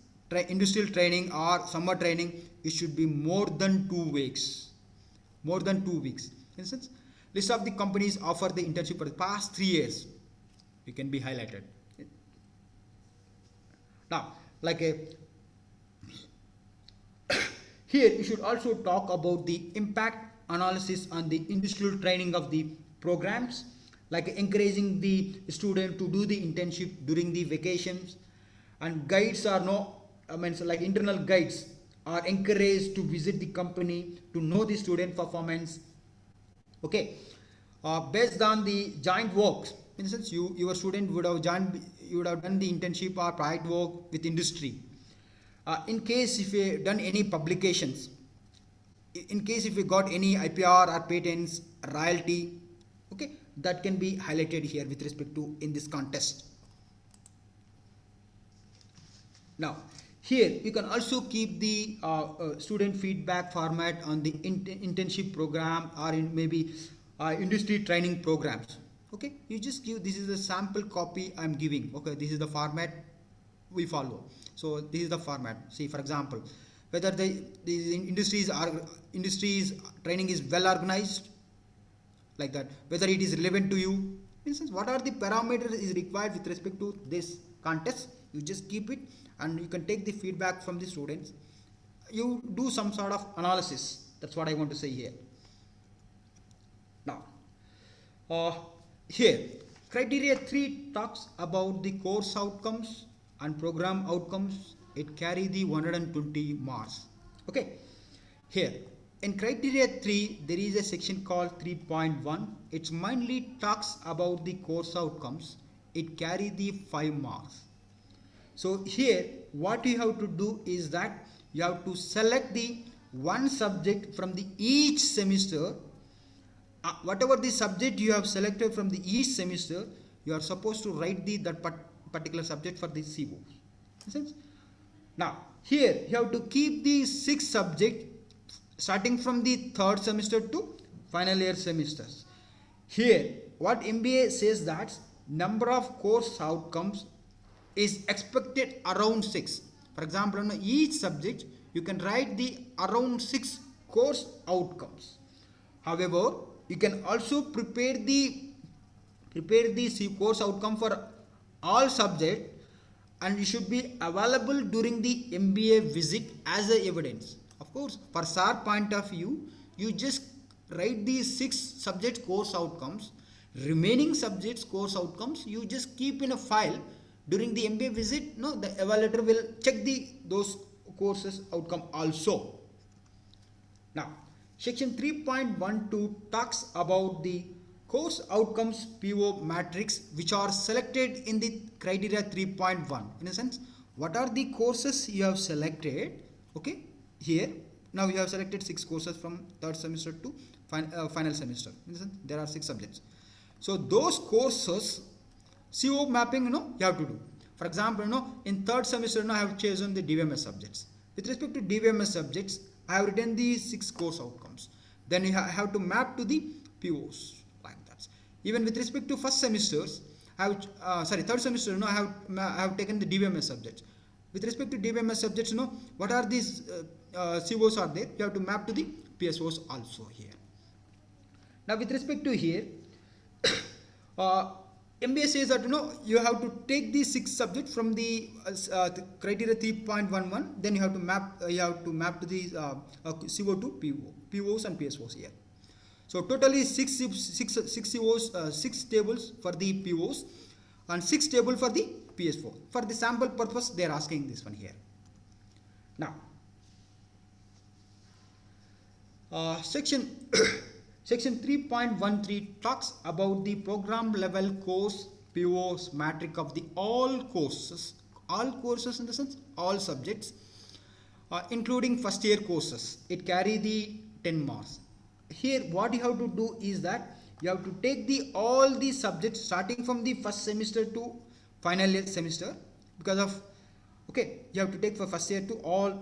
industrial training or summer training, it should be more than 2 weeks. More than 2 weeks. For instance, list of the companies offer the internship for the past 3 years. You can be highlighted. Now, like here you should also talk about the impact analysis on the industrial training of the programs, like encouraging the student to do the internship during the vacations, and guides are like internal guides are encouraged to visit the company to know the student performance. Okay, based on the joint works, for instance, your student would have done the internship or project work with industry. In case if you done any publications, in case if you got any IPR or patents, royalty, okay, that can be highlighted here with respect to in this contest. Now, here you can also keep the student feedback format on the internship program or in maybe industry training programs. Okay, you just give, this is the sample copy I'm giving. Okay, this is the format we follow. So this is the format. See, for example, whether the industries training is well organized, like that, whether it is relevant to you. For instance, what are the parameters is required with respect to this contest? You just keep it, and you can take the feedback from the students. You do some sort of analysis. That's what I want to say here. Now, here criteria 3 talks about the course outcomes and program outcomes. It carry the 120 marks. Okay, Here, in criteria 3, there is a section called 3.1. It mainly talks about the course outcomes. It carries the 5 marks. So here, what you have to do is that you have to select the one subject from the each semester. Whatever the subject you have selected from the each semester, you are supposed to write that particular subject for the CO. Now, here you have to keep the 6 subject starting from the third semester to final year semesters. Here, what MBA says that number of course outcomes is expected around 6. For example, on each subject you can write the around 6 course outcomes. However, you can also prepare the course outcome for all subjects, and it should be available during the MBA visit as a evidence. Of course, for SAR point of view, you just write the 6 subject course outcomes. Remaining subjects course outcomes you just keep in a file. During the MBA visit, no, the evaluator will check those courses outcome also. Now, section 3.12 talks about the course outcomes PO matrix which are selected in the criteria 3.1. In a sense, what are the courses you have selected? Okay, here now you have selected 6 courses from third semester to final semester. In a sense, there are 6 subjects. So those courses CO mapping, you have to do. For example, in third semester, I have chosen the DVMS subjects. With respect to DVMS subjects, I have written these 6 course outcomes. Then you have to map to the POs like that. Even with respect to first semesters, third semester, I have taken the DVMS subjects. With respect to DVMS subjects, what are these COs are there? You have to map to the PSOs also here. Now, with respect to here, MBA says that you have to take the 6 subjects from the criteria 3.11. Then you have to map. To the CO2 POs and PSOs here. So totally 6 COs, 6 tables for the POs and 6 tables for the PSO. For the sample purpose, they are asking this one here. Now, section 3.13 talks about the program level course POs matrix of the all courses in the sense all subjects, including first year courses. It carry the 10 marks. Here what you have to do is that you have to take all the subjects starting from the first semester to final year semester, because of you have to take for first year to all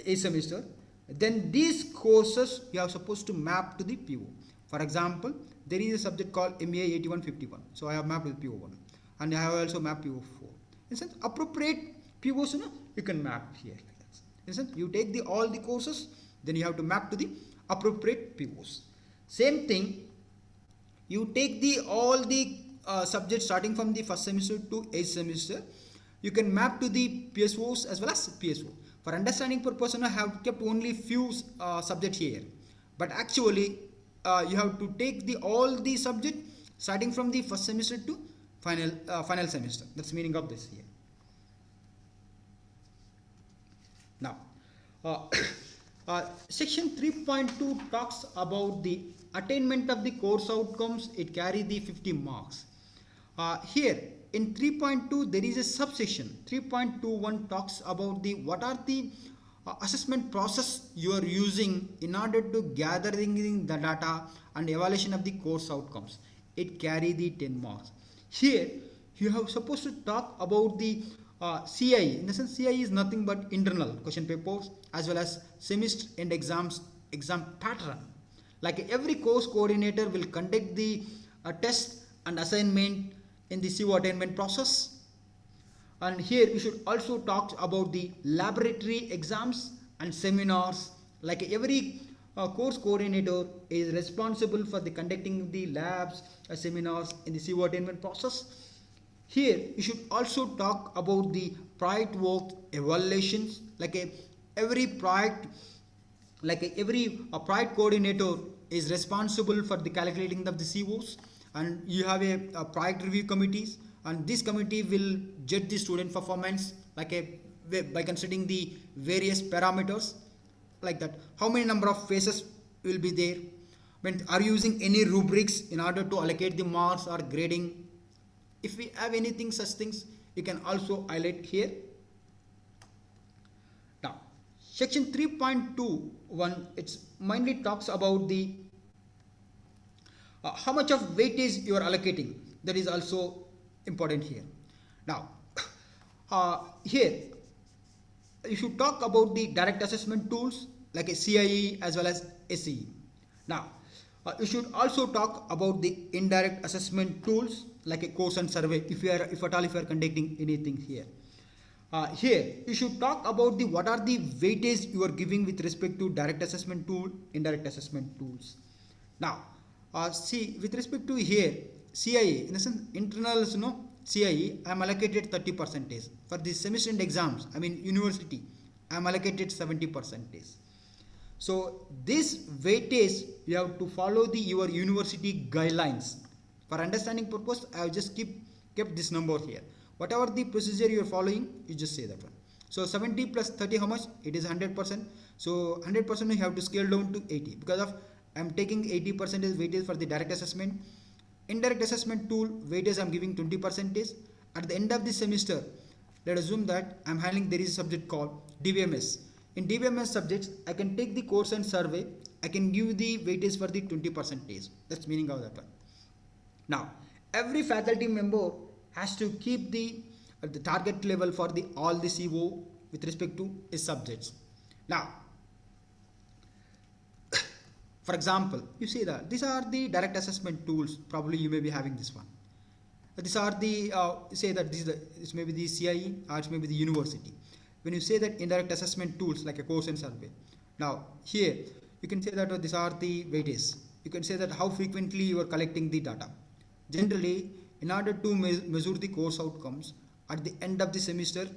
a semester. Then these courses you are supposed to map to the PO. For example, there is a subject called MA 8151. So I have mapped with PO1 and I have also mapped PO4. In sense, appropriate POs you can map here like that. In sense, you take all the courses, then you have to map to the appropriate POs. Same thing, you take all the subjects starting from the first semester to 8th semester. You can map to the PSOs as well as PSO. For understanding purpose, I have kept only few subjects here, but actually you have to take all the subject starting from the first semester to final semester. That's the meaning of this here. Now, section 3.2 talks about the attainment of the course outcomes. It carries the 50 marks. Here in 3.2 there is a subsection. 3.21 talks about what are the assessment process you are using in order to gathering the data and evaluation of the course outcomes. It carry the 10 marks. Here you have supposed to talk about the CIE. In the sense, CIE is nothing but internal question papers as well as semester end exam pattern. Like every course coordinator will conduct the test and assignment in the CO attainment process. And here we should also talk about the laboratory exams and seminars. Like every course coordinator is responsible for the conducting the labs, seminars in the CO attainment process. Here you should also talk about the project work evaluations. Like every project coordinator is responsible for the calculating of the COs, and you have a project review committees, and this committee will judge the student performance by considering the various parameters like that. How many number of phases will be there? When are you using any rubrics in order to allocate the marks or grading? If we have anything such things, you can also highlight here. Now, section 3.21, it's mainly talks about the how much of weightage you are allocating. That is also important here. Now, here you should talk about the direct assessment tools like a CIE as well as SCE. Now, you should also talk about the indirect assessment tools like a course and survey if you are conducting anything here. Here you should talk about the what are the weightage you are giving with respect to direct assessment tool, indirect assessment tools. Now, see, with respect to here CIE, in the sense internals, CIE, I am allocated 30%. For the semester end exams, I mean university, I am allocated 70%. So this weightage you have to follow your university guidelines. For understanding purpose, I have just kept this number here. Whatever the procedure you are following, you just say that one. So 70 plus 30, how much? It is 100%. So 100% you have to scale down to 80 because of I am taking 80% weightage for the direct assessment. Indirect assessment tool weightage I am giving 20%. At the end of the semester, let us assume that I am handling, there is a subject called DBMS. In DBMS subjects, I can take the course and survey. I can give the weightage for the 20%. That's meaning of that one. Now, every faculty member has to keep the target level for all the CO with respect to his subjects. Now, for example, you see that these are the direct assessment tools. Probably you may be having this one. These are the say that this may be the CIE or it may be the university. When you say that indirect assessment tools like a course and survey. Now here you can say that these are the weightages. You can say that how frequently you are collecting the data. Generally, in order to measure the course outcomes at the end of the semester,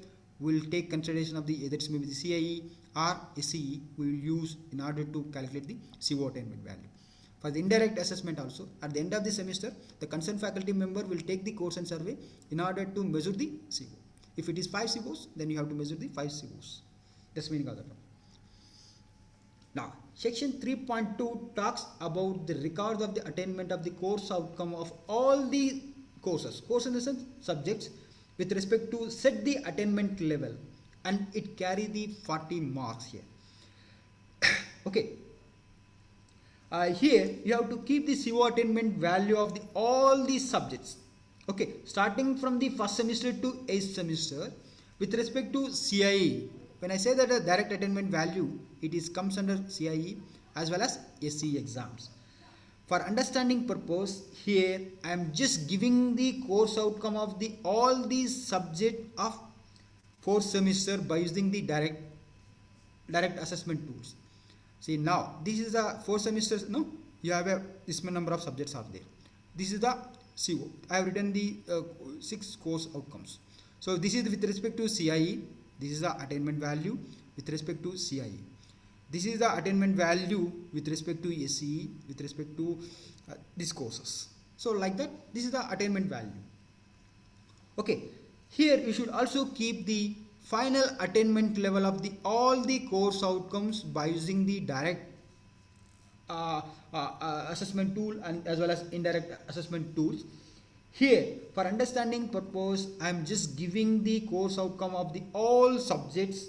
we will take consideration of the either it may be the CIE or SCE we will use in order to calculate the CO attainment value. For the indirect assessment also, at the end of the semester, the concerned faculty member will take the course and survey in order to measure the CO. If it is 5 COs, then you have to measure the 5 COs. That's meaning of that one. Now, section 3.2 talks about the records of the attainment of the course outcome of all the courses. Course in the sense subjects with respect to set the attainment level, and it carry the 40 marks here. Okay. Here you have to keep the CO attainment value of all these subjects. Okay, starting from the first semester to 8th semester with respect to CIE. When I say that a direct attainment value, it comes under CIE as well as SCE exams. For understanding purpose, here I am just giving the course outcome of all these subject of 4th semester by using the direct assessment tools. See, now this is the 4 semesters. No, you have this number of subjects are there. This is the CO. I have written the 6 course outcomes. So this is with respect to CIE. This is the attainment value with respect to CIE. This is the attainment value with respect to SCE with respect to these courses. So like that, this is the attainment value. Okay, here you should also keep the final attainment level of all the course outcomes by using the direct assessment tool and as well as indirect assessment tools. Here, for understanding purpose, I am just giving the course outcome of all subjects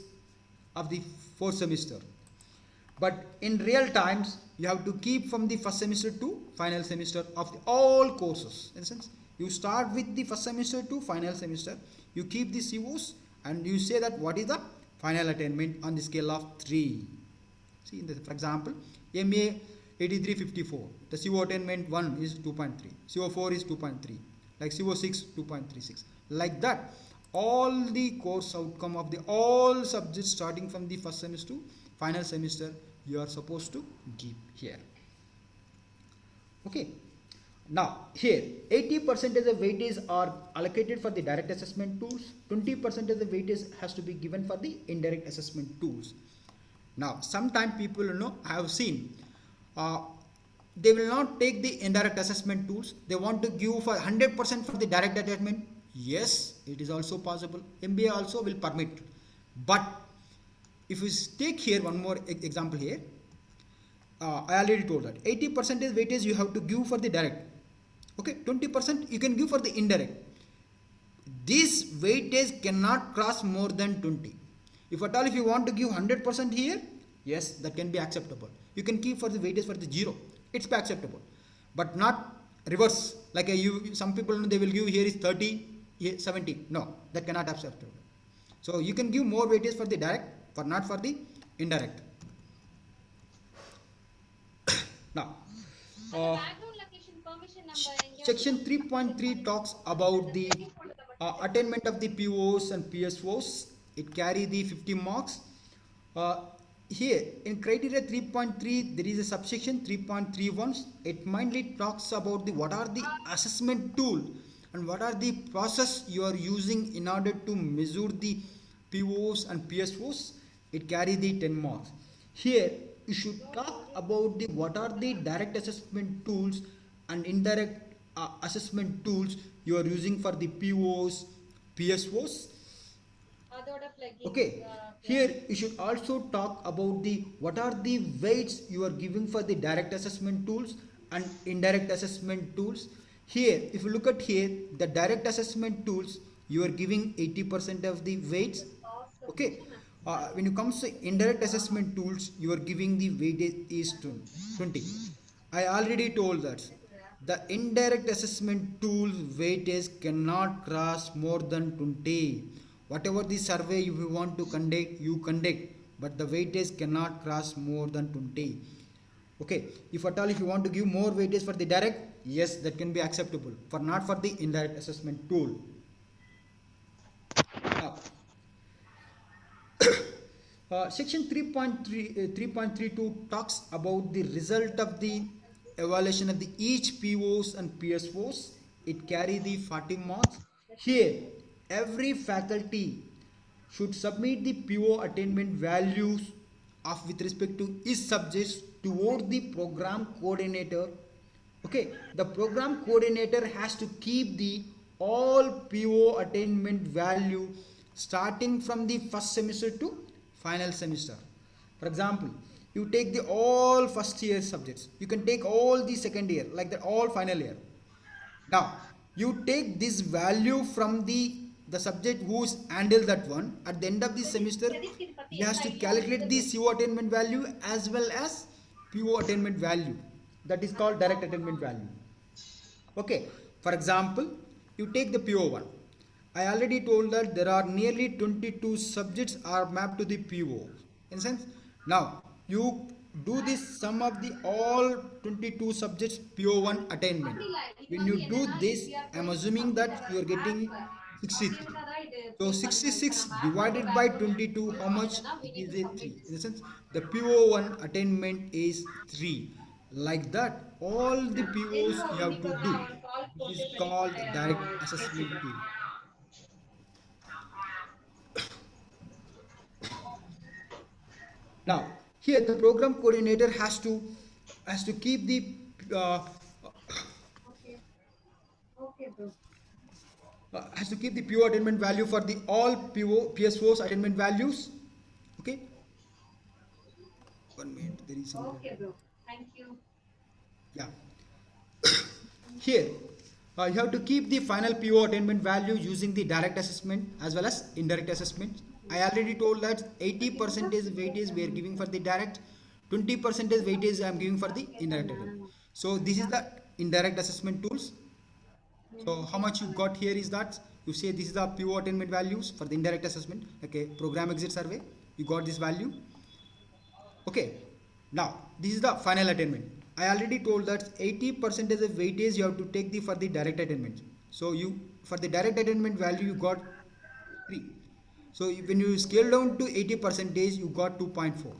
of the 4th semester. But in real times, you have to keep from the first semester to final semester of all courses. In a sense, you start with the first semester to final semester. You keep the COs and you say that what is the final attainment on the scale of 3. See, for example, MA 8354. The CO attainment 1 is 2.3. CO4 is 2.3. Like CO6 2.36. Like that, all the course outcome of all subjects starting from the first semester to final semester you are supposed to give here. Okay. Now here 80% of the weightage are allocated for the direct assessment tools. 20% of the weightage has to be given for the indirect assessment tools. Now sometimes people I have seen they will not take the indirect assessment tools. They want to give for 100% for the direct attainment. Yes, it is also possible. MBA also will permit, but if you take here one more example here, I already told that 80% weightage you have to give for the direct. Okay, 20% you can give for the indirect. This weightage cannot cross more than 20. If at all if you want to give 100% here, yes, that can be acceptable. You can keep for the weightage for the 0. It's acceptable, but not reverse. Like some people they will give here is 30, here 70. No, that cannot be acceptable. So you can give more weightage for the direct, but not for the indirect. Now, section 3.3 talks about the attainment of the POs and PSOs. It carry the 50 marks. Here in criteria 3.3 there is a subsection 3.31. It mainly talks about the what are the assessment tool and what are the process you are using in order to measure the POs and PSOs. It carry the 10 marks. Here you should talk about the what are the direct assessment tools and indirect assessment tools you are using for the POs, PSOs. Okay, here you should also talk about the what are the weights you are giving for the direct assessment tools and indirect assessment tools. Here, if you look at here, the direct assessment tools you are giving 80% of the weights. Okay, when it comes to indirect assessment tools, you are giving the weightage is 20. I already told that the indirect assessment tool weightage cannot cross more than 20. Whatever the survey you want to conduct, you conduct, but the weightage cannot cross more than 20. Okay, if at all if you want to give more weightage for the direct, yes, that can be acceptable, for not for the indirect assessment tool. Now, section 3.32 talks about the result of the evaluation of the each POs and PSOs. It carry the 40 marks. Here, every faculty should submit the PO attainment values of with respect to each subject toward the program coordinator. Okay, the program coordinator has to keep the all PO attainment value starting from the first semester to final semester. For example, you take the all first year subjects, you can take all the second year, like the all final year. Now you take this value from the subject who's handled that one. At the end of the semester, he has to calculate the CO attainment value as well as PO attainment value. That is called direct attainment value. Okay, for example, you take the PO1. I already told that there are nearly 22 subjects are mapped to the PO. In sense, now you do this sum of the all 22 subjects PO1 attainment. When you do this, I am assuming that you are getting 63. So 66 divided by 22, how much? It is a 3. In the sense, the PO1 attainment is 3. Like that, all the POs you have to do. This is called direct assessment tool. Now, here the program coordinator has to keep the uh, has to keep the PO attainment value for the all PSOs attainment values. Okay. 1 minute. There is some. Okay, bro. Thank you. Yeah. Here, you have to keep the final PO attainment value using the direct assessment as well as indirect assessment. I already told that 80% weightage we are giving for the direct, 20% weightage I am giving for the indirect assessment. So this is the indirect assessment tools. So how much you got here is that you say this is the PO attainment values for the indirect assessment. Okay, program exit survey. You got this value. Okay, now this is the final attainment. I already told that 80% of weightage you have to take for the direct attainment. So you for the direct attainment value you got 3. So when you scale down to 80%, you got 2.4.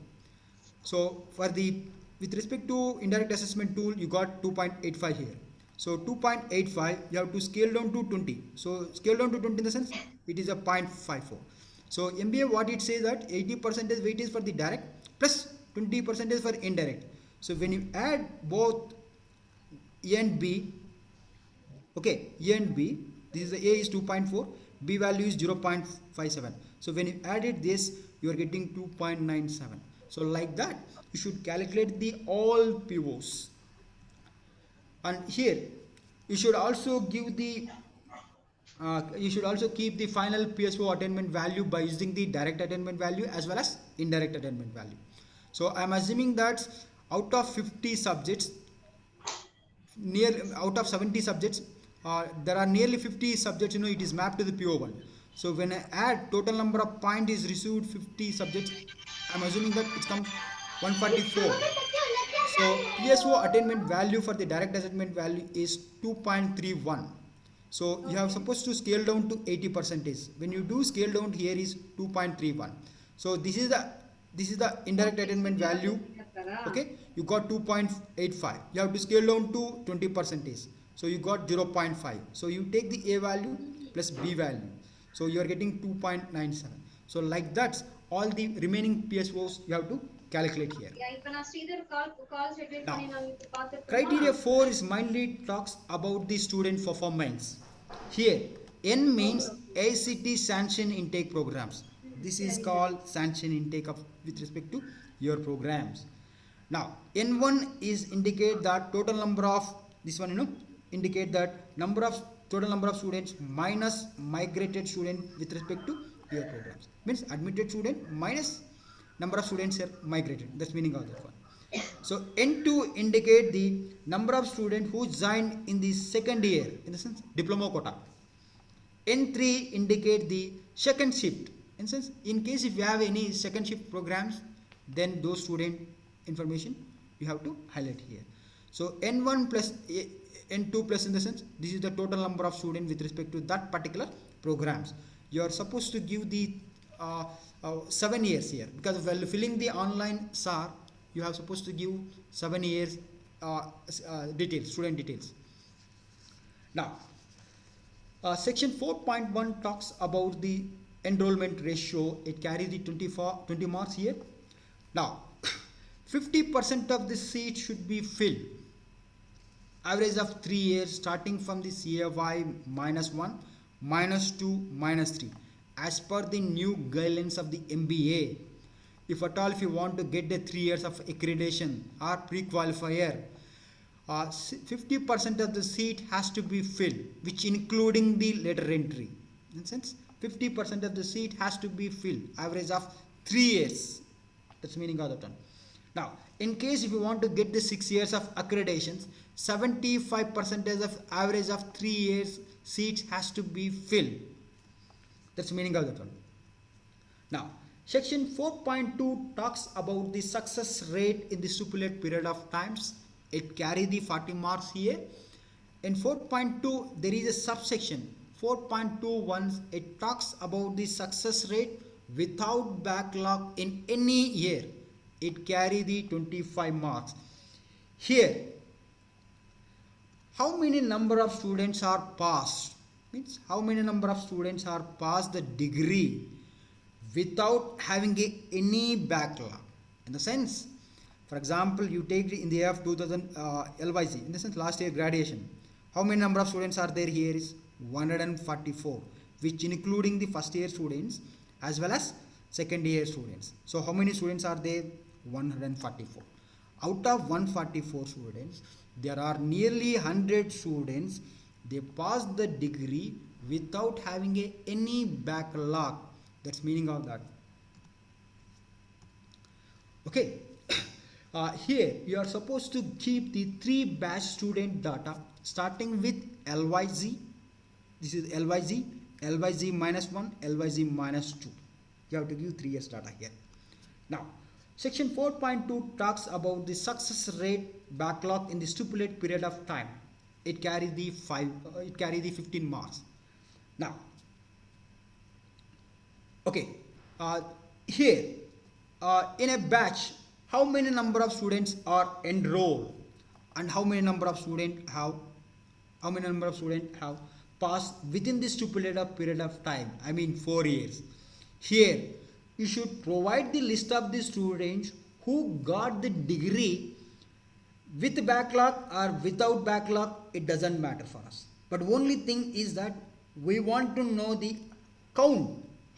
So for the with respect to indirect assessment tool, you got 2.85 here. So 2.85 you have to scale down to 20. So scale down to 20 in the sense it is a 0.54. So MBA what it says that 80% weightage for the direct plus 20% for indirect. So when you add both A and B, okay, A and B, this is the A is 2.4, B value is 0.57. So when you added this, you are getting 2.97. So like that you should calculate the all POs. And here you should also give the you should also keep the final PSO attainment value by using the direct attainment value as well as indirect attainment value. So I am assuming that out of 50 subjects, near out of 70 subjects, there are nearly 50 subjects, it is mapped to the PO1. So when I add total number of point is received 50 subjects, I'm assuming that it comes 144. So PSO attainment value for the direct attainment value is 2.31. So you have supposed to scale down to 80 percentage. When you do scale down, here is 2.31. So this is the indirect attainment value. Okay, you got 2.85. You have to scale down to 20 percentage. So you got 0.5. So you take the A value plus B value. So you are getting 2.97. So like that, all the remaining PSOs you have to calculate here. Now, criteria 4 is mainly talks about the student performance. Here, N means ACT sanction intake programs. This is called sanction intake with respect to your programs. Now, N1 is indicate that total number of, this one indicate that total number of students minus migrated student with respect to your programs. Means admitted student minus number of students are migrated. That's meaning of that one. So N2 indicate the number of students who joined in the second year, in the sense diploma quota. N3 indicate the second shift. In sense, in case if you have any second shift programs, then those student information you have to highlight here. So N1 plus N2 plus, in the sense this is the total number of students with respect to that particular programs. You are supposed to give the 7 years here, because while filling the online SAR, you have supposed to give 7 years details, student details. Now, section 4.1 talks about the enrollment ratio. It carries the 20 marks here. Now, 50% of the seats should be filled. Average of 3 years starting from the CFY -1, -2, -3. As per the new guidelines of the MBA, if at all if you want to get the 3 years of accreditation or pre-qualifier, 50% of the seat has to be filled, which including the later entry. In sense, 50% of the seat has to be filled, average of 3 years. That's meaning of that one. Now, in case if you want to get the 6 years of accreditations, 75% of average of 3 years seats has to be filled. That's meaning of that one. Now, section 4.2 talks about the success rate in the stipulated period of times. It carry the 40 marks here. In 4.2 there is a subsection 4.21. It talks about the success rate without backlog in any year. It carry the 25 marks. Here, how many number of students are passed? Means how many number of students are passed the degree without having any backlog. In the sense, for example, you take in the year of 2000 LYC, in the sense last year graduation, how many number of students are there? Here is 144, which including the first year students as well as second year students. So how many students are there? 144. Out of 144 students, there are nearly 100 students, they passed the degree without having any backlog. That's meaning of that. Okay. Here you are supposed to keep the 3 batch student data starting with LYZ. This is LYZ, LYZ -1, LYZ -2. You have to give 3 years data here. Now, section 4.2 talks about the success rate backlog in the stipulated period of time. It carries the 15 marks. Now, okay, here in a batch, how many number of students are enrolled and how many number of students have passed within this stipulated period of time, I mean 4 years. Here you should provide the list of the students who got the degree with backlog or without backlog. It doesn't matter for us, but only thing is that we want to know the count,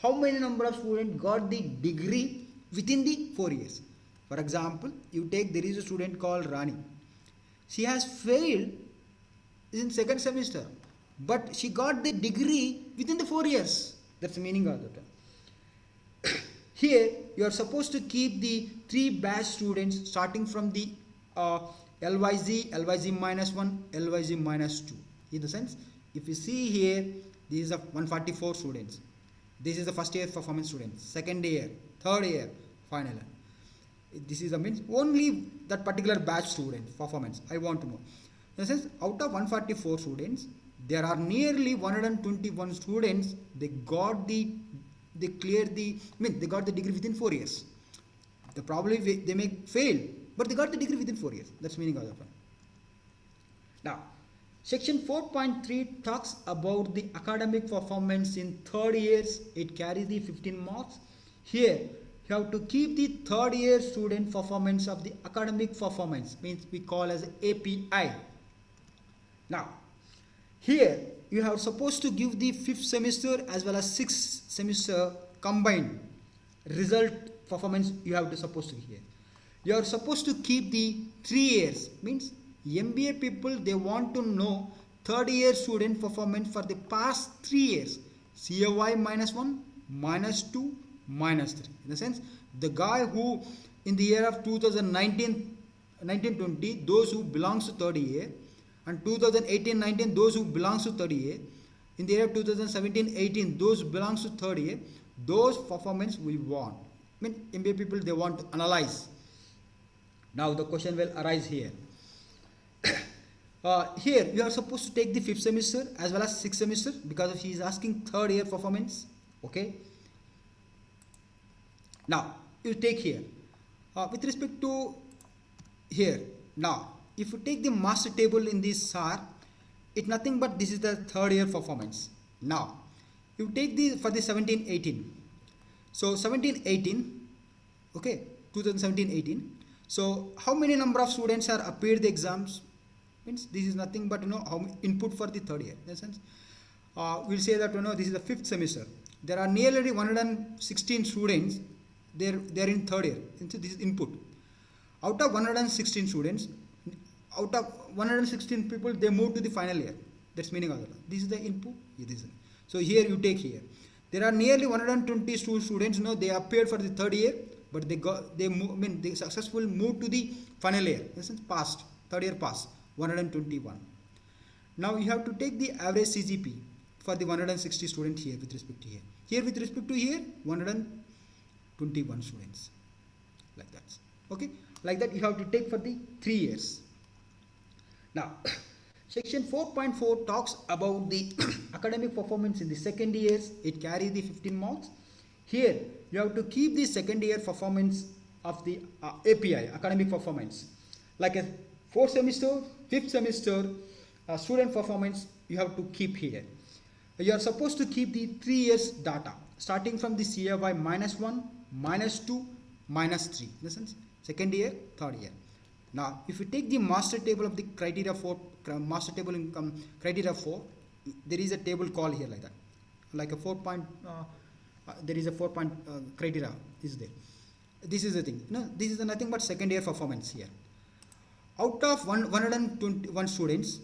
how many number of students got the degree within the 4 years. For example, you take, there is a student called Rani. She has failed in second semester, but she got the degree within the 4 years. That's the meaning of that. Here you are supposed to keep the 3 batch students starting from the LYZ, LYZ minus 1, LYZ minus 2. In the sense, if you see here, this is a 144 students. This is the first year performance students, second year, third year, final year. This is the means only that particular batch student performance I want to know. In the sense, out of 144 students, there are nearly 121 students. They got the, they got the degree within 4 years. The probably they may fail, but they got the degree within 4 years. That's meaning of that one. Now, section 4.3 talks about the academic performance in third years. It carries the 15 marks. Here, you have to keep the third year student performance of the academic performance, means we call as API. Now, here you are supposed to give the 5th semester as well as 6th semester combined result performance. You have to supposed to here. You are supposed to keep the 3 years, means MBA people, they want to know third year student performance for the past 3 years. COI minus 1, minus 2, minus 3. In the sense, the guy who in the year of 2019-20, those who belongs to third year, and 2018-19, those who belongs to third year, in the year of 2017-18, those who belongs to third year, those performance we want. I mean, MBA people, they want to analyze. Now the question will arise here. Here you are supposed to take the 5th semester as well as 6th semester, because he is asking third year performance. Okay. Now you take here with respect to here. Now if you take the master table in this SAR, it's nothing but this is the third year performance. Now you take the for the 17-18. So 17-18, okay, 2017-18. So how many number of students are appeared the exams? Means this is nothing but how input for the third year. In the sense, we'll say that this is the 5th semester. There are nearly 116 students. They're in third year. So this is input. Out of 116 students, out of 116 people, they move to the final year. That's meaning of that. This is the input. So here you take here. There are nearly 120 students. They appeared for the third year, but they successfully moved to the final year. In the sense, passed. Third year passed. 121. Now you have to take the average CGP for the 160 students here with respect to here. Here with respect to here, 121 students. Like that. Okay. Like that you have to take for the 3 years. Now, section 4.4 talks about the academic performance in the second years. It carries the 15 marks. Here you have to keep the second year performance of the API, academic performance. Like a 4th semester, 5th semester student performance you have to keep here. You are supposed to keep the 3 years data starting from the CFY minus 1, minus 2, minus 3. In the sense, second year, third year. Now, if you take the master table of the criteria 4, master table income criteria 4, there is a table called here like that. Like a 4 point, there is a 4 point criteria is there. This is the thing. This is nothing but second year performance here. Out of 121 students,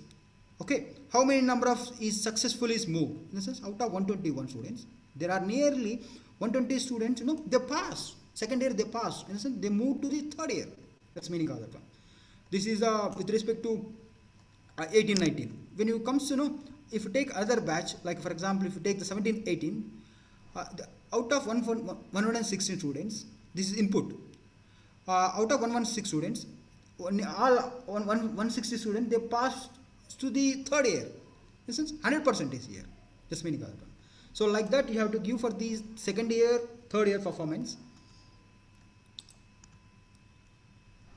okay, how many number of is successful is moved? In the sense, out of 121 students, there are nearly 120 students, they pass. Second year they pass. In the sense, they move to the third year. That's meaning of that one. This is with respect to 18-19. When you comes to if you take other batch, like for example, if you take the 17-18, out of 116 students, this is input. Out of 116 students, all 160 students, they passed to the third year. In sense, 100% is here. Just meaning of that one. So like that you have to give for the second year, third year performance.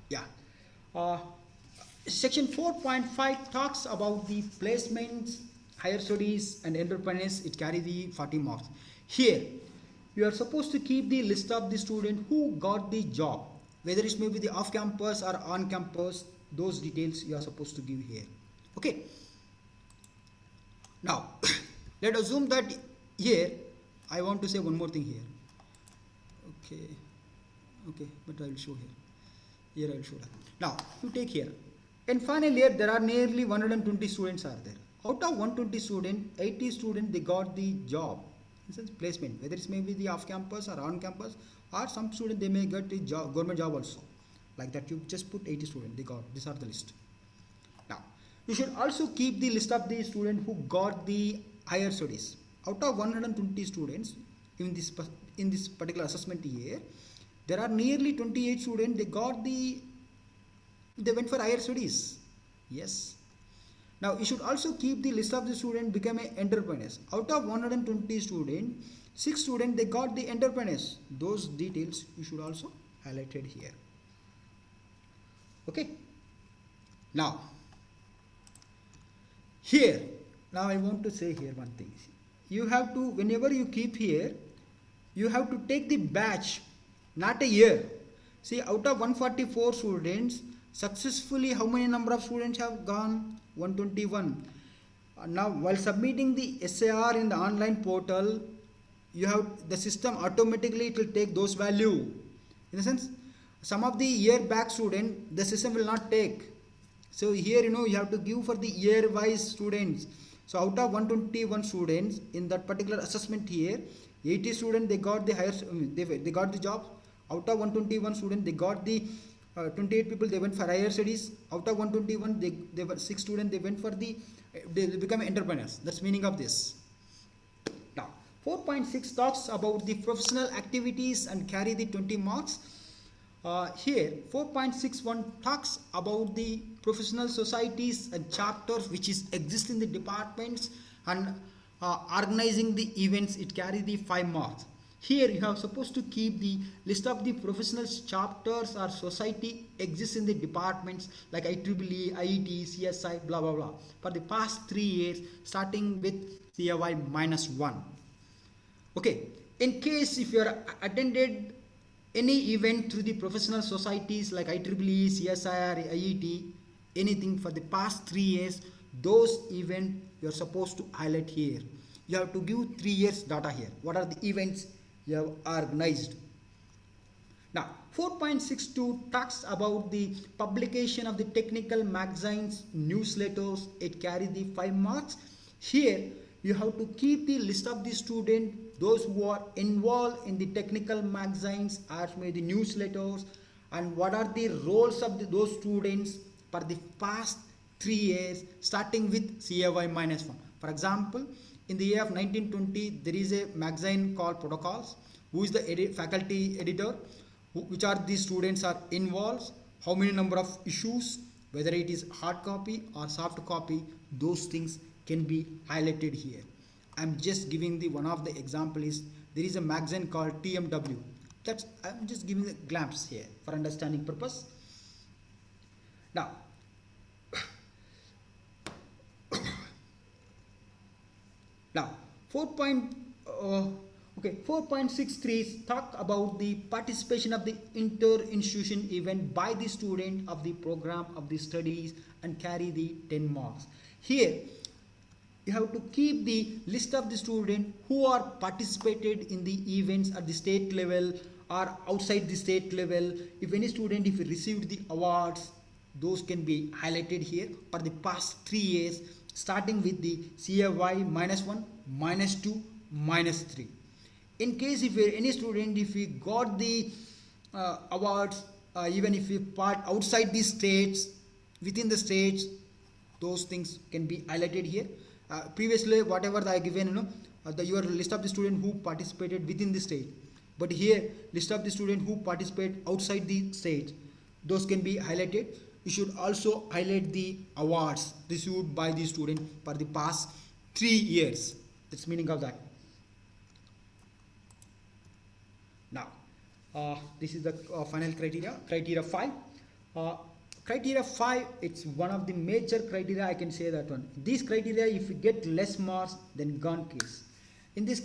Yeah. Section 4.5 talks about the placements, higher studies and entrepreneurs. It carries the 40 marks. Here, you are supposed to keep the list of the student who got the job, whether it may be the off campus or on campus. Those details you are supposed to give here. Okay. Now, let us assume that here I want to say one more thing here. Okay, okay, but I will show here. Here I will show that. Now you take here. In final year, there are nearly 120 students are there. Out of 120 students, 80 students they got the job, in sense placement. Whether it's maybe the off campus or on campus, or some student they may get the job, government job also. Like that, you just put 80 students they got. These are the list. Now you should also keep the list of the students who got the higher studies. Out of 120 students in this particular assessment year, there are nearly 28 students they went for higher studies. Yes. Now you should also keep the list of the students become entrepreneurs. Out of 120 students, 6 students they got the entrepreneurs. Those details you should also highlight it here. Okay. Now here, now I want to say here one thing. You have to, whenever you keep here, you have to take the batch, not a year. See, out of 144 students, successfully how many number of students have gone? 121. Now while submitting the SAR in the online portal, you have the system automatically it will take those value. In the sense, some of the year back student the system will not take. So here you have to give for the year wise students. So out of 121 students in that particular assessment here, 80 students they got the higher, they got the job. Out of 121 students they got the 28 people they went for higher studies. Out of 121 they were 6 students they went for the they become entrepreneurs. That's meaning of this. Now 4.6 talks about the professional activities and carry the 20 marks. Here 4.61 talks about the professional societies and chapters which exist in the departments and organizing the events, it carries the 5 marks. Here you have supposed to keep the list of the professional chapters or society exists in the departments like IEEE, IET, CSI, blah blah blah for the past 3 years starting with CFY -1. Okay, in case if you are attended any event through the professional societies like IEEE, CSI or IET, anything for the past 3 years, those events you are supposed to highlight here. You have to give 3 years data here. What are the events you have organized? Now 4.62 talks about the publication of the technical magazines, newsletters, it carries the 5 marks. Here you have to keep the list of the students, those who are involved in the technical magazines as may the newsletters, and what are the roles of those students for the past 3 years starting with CFY -1. For example, in the year of 1920 there is a magazine called Protocols. Who is the faculty editor? Which are the students are involved? How many number of issues? Whether it is hard copy or soft copy, those things can be highlighted here. I'm just giving the one of the example is there is a magazine called TMW. That's I'm just giving a glimpse here for understanding purpose. Now now 4.63 talk about the participation of the inter-institution event by the student of the program of the studies and carry the 10 marks. Here you have to keep the list of the students who are participated in the events at the state level or outside the state level. If any student if he received the awards, those can be highlighted here for the past 3 years starting with the CFY -1, -2, -3. In case if any student if he got the awards even if he part outside the states, within the states, those things can be highlighted here. Previously whatever I given your list of the student who participated within the state, but here list of the student who participate outside the state, those can be highlighted. You should also highlight the awards received by the student for the past 3 years. That's meaning of that. Now this is the final criteria. Criteria 5. Criteria 5, it's one of the major criteria, I can say that one. These criteria, if you get less marks, then gone case. In this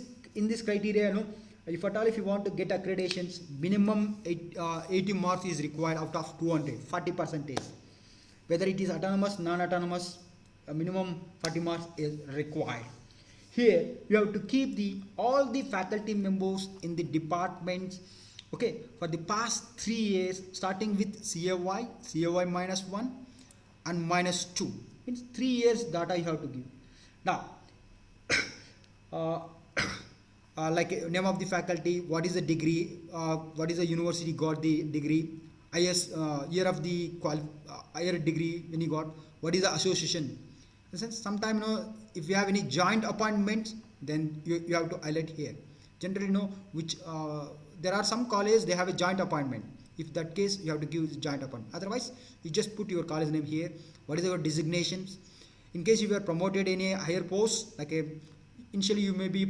criteria, if at all if you want to get accreditations, minimum 80 marks is required out of 200, 40%. Whether it is autonomous, non-autonomous, minimum 40 marks is required. here you have to keep the all the faculty members in the departments, okay, for the past 3 years, starting with CAY minus 1 and minus 2, means 3 years data you have to give. Now uh, like name of the faculty, what is the degree, what is the university got the degree, IS year of the higher degree when you got, what is the association. In the sense, sometime if you have any joint appointments, then you have to highlight here. Generally which there are some colleges they have a joint appointment. If that case, you have to give joint appointment. Otherwise, you just put your college name here. What is your designations? In case you are promoted in a higher post, like initially you may be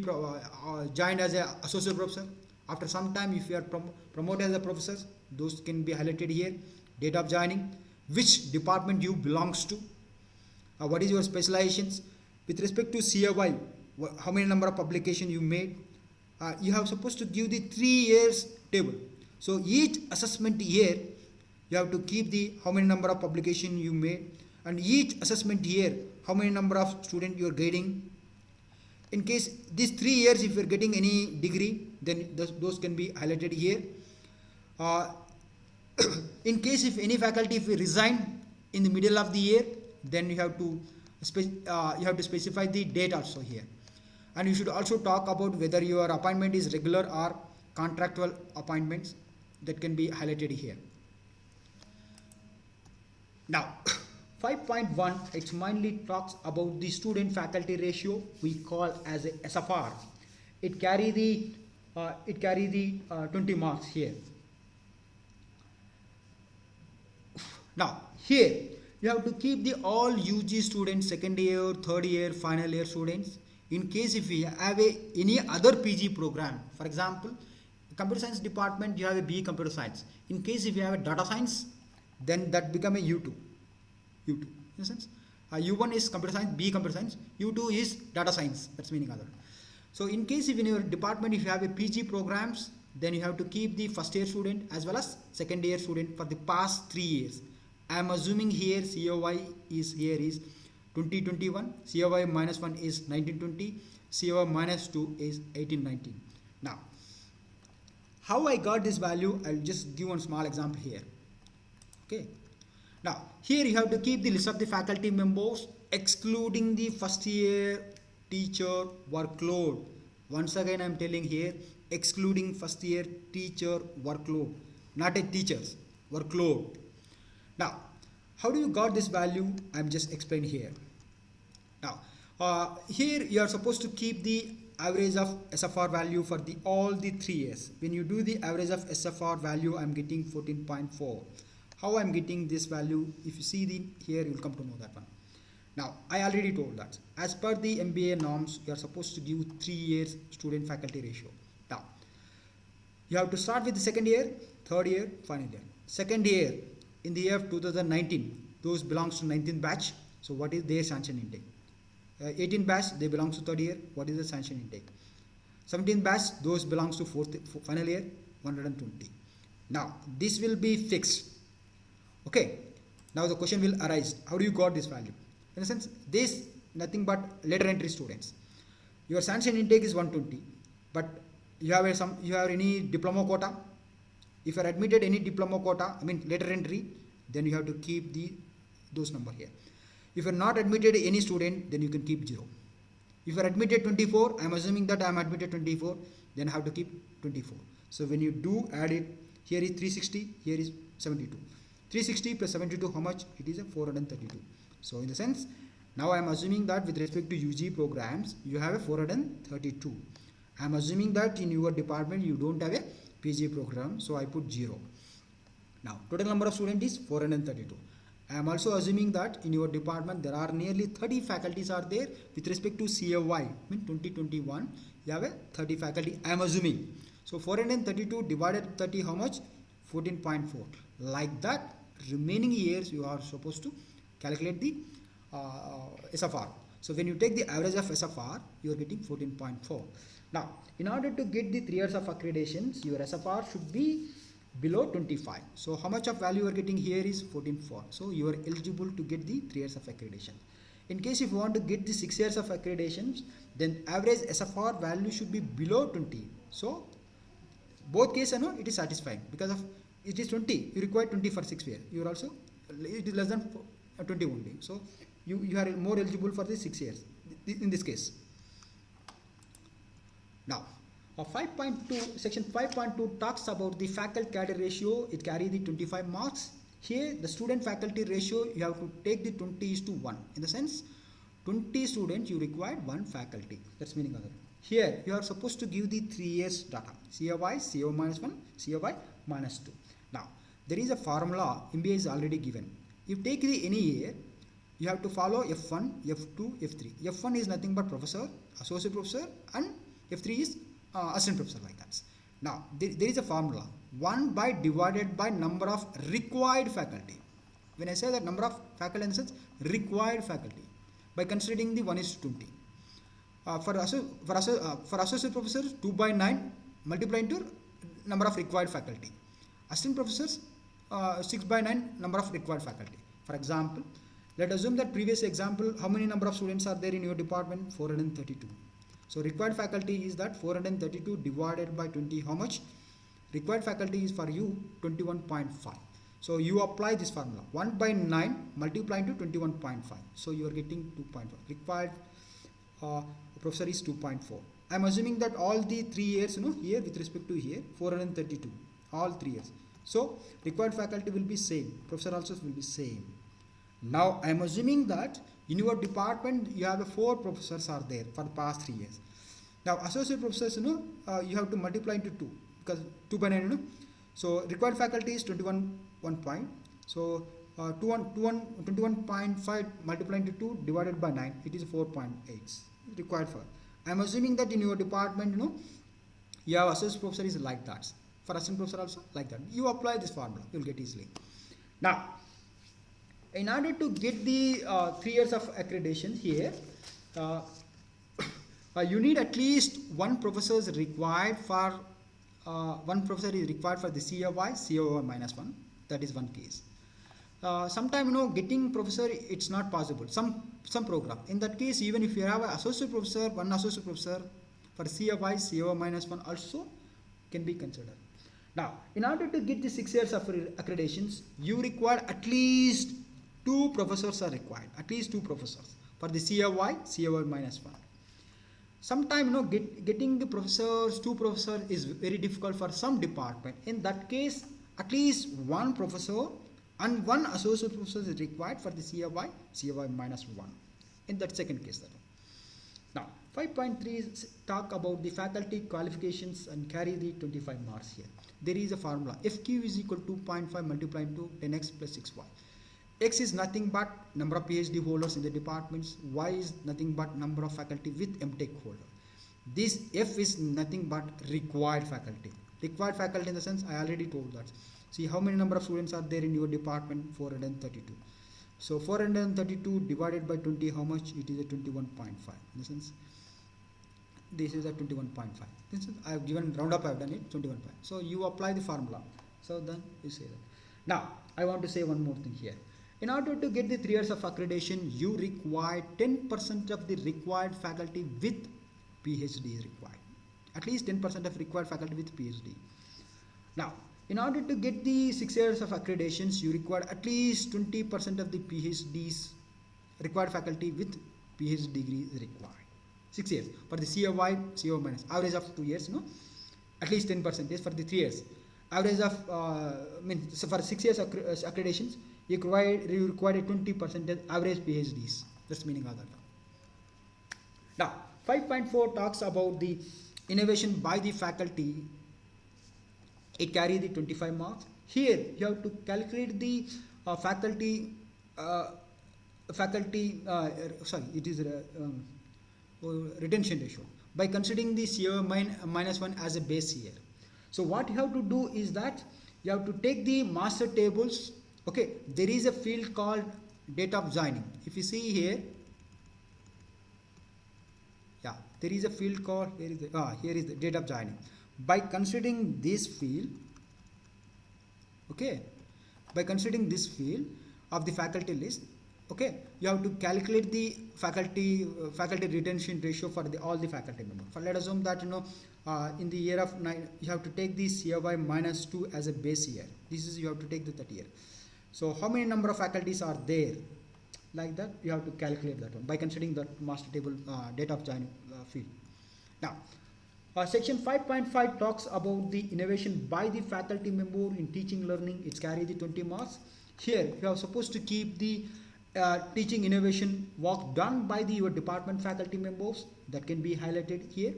joined as an associate professor. After some time, if you are promoted as a professor, those can be highlighted here. Date of joining, which department you belongs to, what is your specializations. With respect to CAY, how many number of publication you made. You have supposed to give the 3 years table. So each assessment year, you have to keep the how many number of publication you made, and each assessment year, how many number of student you are grading. In case these 3 years, if you are getting any degree, then those can be highlighted here. In case if any faculty if we resign in the middle of the year, then you have to specify the date also here. And you should also talk about whether your appointment is regular or contractual appointments, that can be highlighted here. Now 5.1, it mainly talks about the student faculty ratio, we call as a SFR. It carry the 20 marks here. Now here you have to keep the all UG students, second year, third year, final year students. In case if we have any other PG program, for example, computer science department, you have a BE computer science. In case if you have a data science, then that become a U2. In a sense, U1 is computer science, B computer science, U2 is data science, that's meaning other. So in case if in your department if you have a PG programs, then you have to keep the first year student as well as second year student for the past 3 years. I am assuming here COY is 2021, COY minus 1 is 1920, COY minus 2 is 1819. Now, how I got this value, I'll just give one small example here. Okay. Now, here you have to keep the list of the faculty members excluding the first year teacher workload. Once again, I'm telling here, excluding first year teacher workload, not a teacher's workload. Now, how do you got this value? I'm just explaining here. Now, here you are supposed to keep the average of SFR value for all the 3 years. When you do the average of SFR value, I'm getting 14.4. How I'm getting this value? If you see here, you'll come to know that one. Now, I already told that as per the MBA norms, you are supposed to give 3 years student faculty ratio. Now, you have to start with the second year, third year, final year. Second year, in the year of 2019, those belongs to 19th batch. So what is their sanction intake? 18th batch, they belongs to third year. What is the sanction intake? 17th batch, those belongs to final year, 120. Now, this will be fixed. Okay. Now the question will arise. How do you got this value? In a sense, this nothing but later entry students. Your sanction intake is 120, but you have any diploma quota. If you are admitted any diploma quota, I mean later entry, then you have to keep those number here. If you are not admitted any student, then you can keep 0. If you are admitted 24, I am assuming that I am admitted 24, then I have to keep 24. So when you do add it, here is 360, here is 72. 360 plus 72, how much? It is a 432. So in the sense, now I am assuming that with respect to UG programs, you have a 432. I am assuming that in your department you don't have a PG program, so I put 0. Now total number of students is 432. I am also assuming that in your department there are nearly 30 faculties are there with respect to CAY. I mean 2021, you have a 30 faculty. I am assuming. So 432 divided 30, how much? 14.4. Like that, remaining years you are supposed to calculate the SFR. So when you take the average of SFR, you are getting 14.4. Now, in order to get the 3 years of accreditations, your SFR should be below 25. So how much of value you are getting here is 14.4. So you are eligible to get the 3 years of accreditation. In case if you want to get the 6 years of accreditations, then average SFR value should be below 20. So both cases, no, it is satisfying because of it is 20. You require 20 for 6 years. You are also it is less than 20 only. So you are more eligible for the 6 years in this case. Now, 5.2 section 5.2 talks about the faculty cadre ratio. It carries the 25 marks. Here the student faculty ratio, you have to take the 20:1. In the sense 20 students you require 1 faculty. That's meaning of that. Here you are supposed to give the 3 years data. COI, CO minus 1, COI minus 2. Now there is a formula MBA is already given. You take the any year, you have to follow F1, F2, F3. F1 is nothing but professor, associate professor, and F3 is assistant professor, like that. Now there is a formula 1 by divided by number of required faculty. When I say that number of faculty in the sense required faculty, by considering the 1:20. For associate professors 2 by 9 multiplied into number of required faculty. Assistant professors 6 by 9 number of required faculty. For example, let us assume that previous example, how many number of students are there in your department? 432. So required faculty is that 432 divided by 20, how much? Required faculty is for you 21.5. So you apply this formula 1 by 9 multiplied into 21.5. So you are getting 2.5. Required professor is 2.4. I am assuming that all the 3 years, here with respect to here 432, all 3 years. So required faculty will be same, professor also will be same. Now I am assuming that in your department you have 4 professors are there for the past 3 years. Now associate professors, you have to multiply into 2 because 2 by 9, so required faculty is 21 point. So 21.5 multiplied into 2 divided by 9, it is 4.8 required for. I am assuming that in your department, you have associate professor is like that. For assistant professor also like that. You apply this formula, you will get easily. Now, in order to get the 3 years of accreditation here, you need at least one professor is required for the COI, COI minus 1. That is one case. Sometime getting professor it's not possible. Some program. In that case, even if you have an associate professor, one associate professor for COI, COI minus 1 also can be considered. Now, in order to get the 6 years of accreditations, you require at least 2 professors are required. At least 2 professors for the COI, COI minus 1. Sometimes getting the professors, 2 professors is very difficult for some department. In that case, at least 1 professor and 1 associate professor is required for the COI, COI minus 1. In that second case. Now, 5.3 talk about the faculty qualifications and carry the 25 marks here. There is a formula. FQ is equal to 2.5 multiplied to 10x plus 6y. X is nothing but number of PhD holders in the departments. Y is nothing but number of faculty with MTech holder. This F is nothing but required faculty. Required faculty in the sense I already told that. See how many number of students are there in your department? 432. So 432 divided by 20, how much? It is a 21.5. In the sense, this is a 21.5. I have given round up, I have done it 21.5. So you apply the formula. So then you say that. Now I want to say one more thing here. In order to get the 3 years of accreditation, you require 10% of the required faculty with PhD is required. At least 10% of required faculty with PhD. Now, in order to get the 6 years of accreditations, you require at least 20% of the PhDs required faculty with PhD degree is required. 6 years for the COI, CO minus average of 2 years, at least 10% for the 3 years. Average of so for 6 years accreditations, you require a 20% average PhDs. That's meaning of that. Now, 5.4 talks about the innovation by the faculty. It carries the 25 marks. Here you have to calculate the faculty retention ratio by considering the COI minus 1 as a base year. So what you have to do is that you have to take the master tables. Okay, there is a field called date of joining. If you see here, there is a field called, here is the date of joining. By considering this field, by considering this field of the faculty list, Okay, you have to calculate the faculty retention ratio for all the faculty members. For let us assume that in the year of 9 you have to take the CFY minus 2 as a base year. This is you have to take the that year. So how many number of faculties are there? Like that you have to calculate that one by considering the master table date of join field. Now section 5.5 talks about the innovation by the faculty member in teaching learning. It's carry the 20 marks. Here you are supposed to keep the teaching innovation work done by your department faculty members, that can be highlighted here.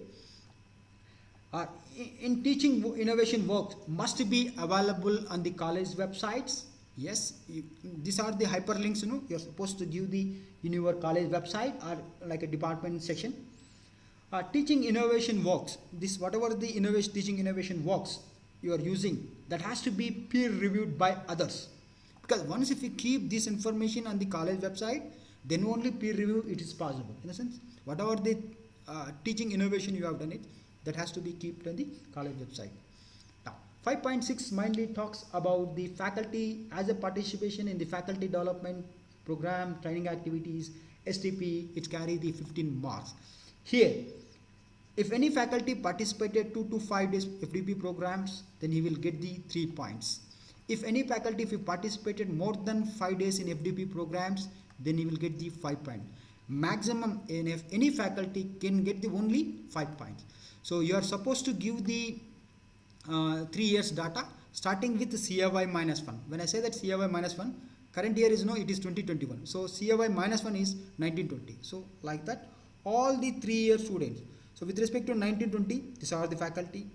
In teaching innovation work must be available on the college websites. Yes, these are the hyperlinks. You're supposed to give the in your college website or like a department section. Teaching innovation works, this whatever the teaching innovation works you are using, that has to be peer reviewed by others, because once if you keep this information on the college website, then only peer review it is possible. In a sense, whatever the teaching innovation you have done it, that has to be kept on the college website. Now 5.6 mainly talks about the faculty as a participation in the faculty development program, training activities, STP. It carry the 15 marks. Here, if any faculty participated 2 to 5 days FDP programs, then he will get the 3 points. If any faculty, if he participated more than 5 days in FDP programs, then he will get the 5 points. Maximum, and if any faculty can get the only 5 points. So you are supposed to give the 3 years data starting with CFY minus 1. When I say that CFY minus 1, current year is it is 2021. So CFY minus 1 is 1920. So like that, all the 3 year students. So with respect to 1920, these are the faculty,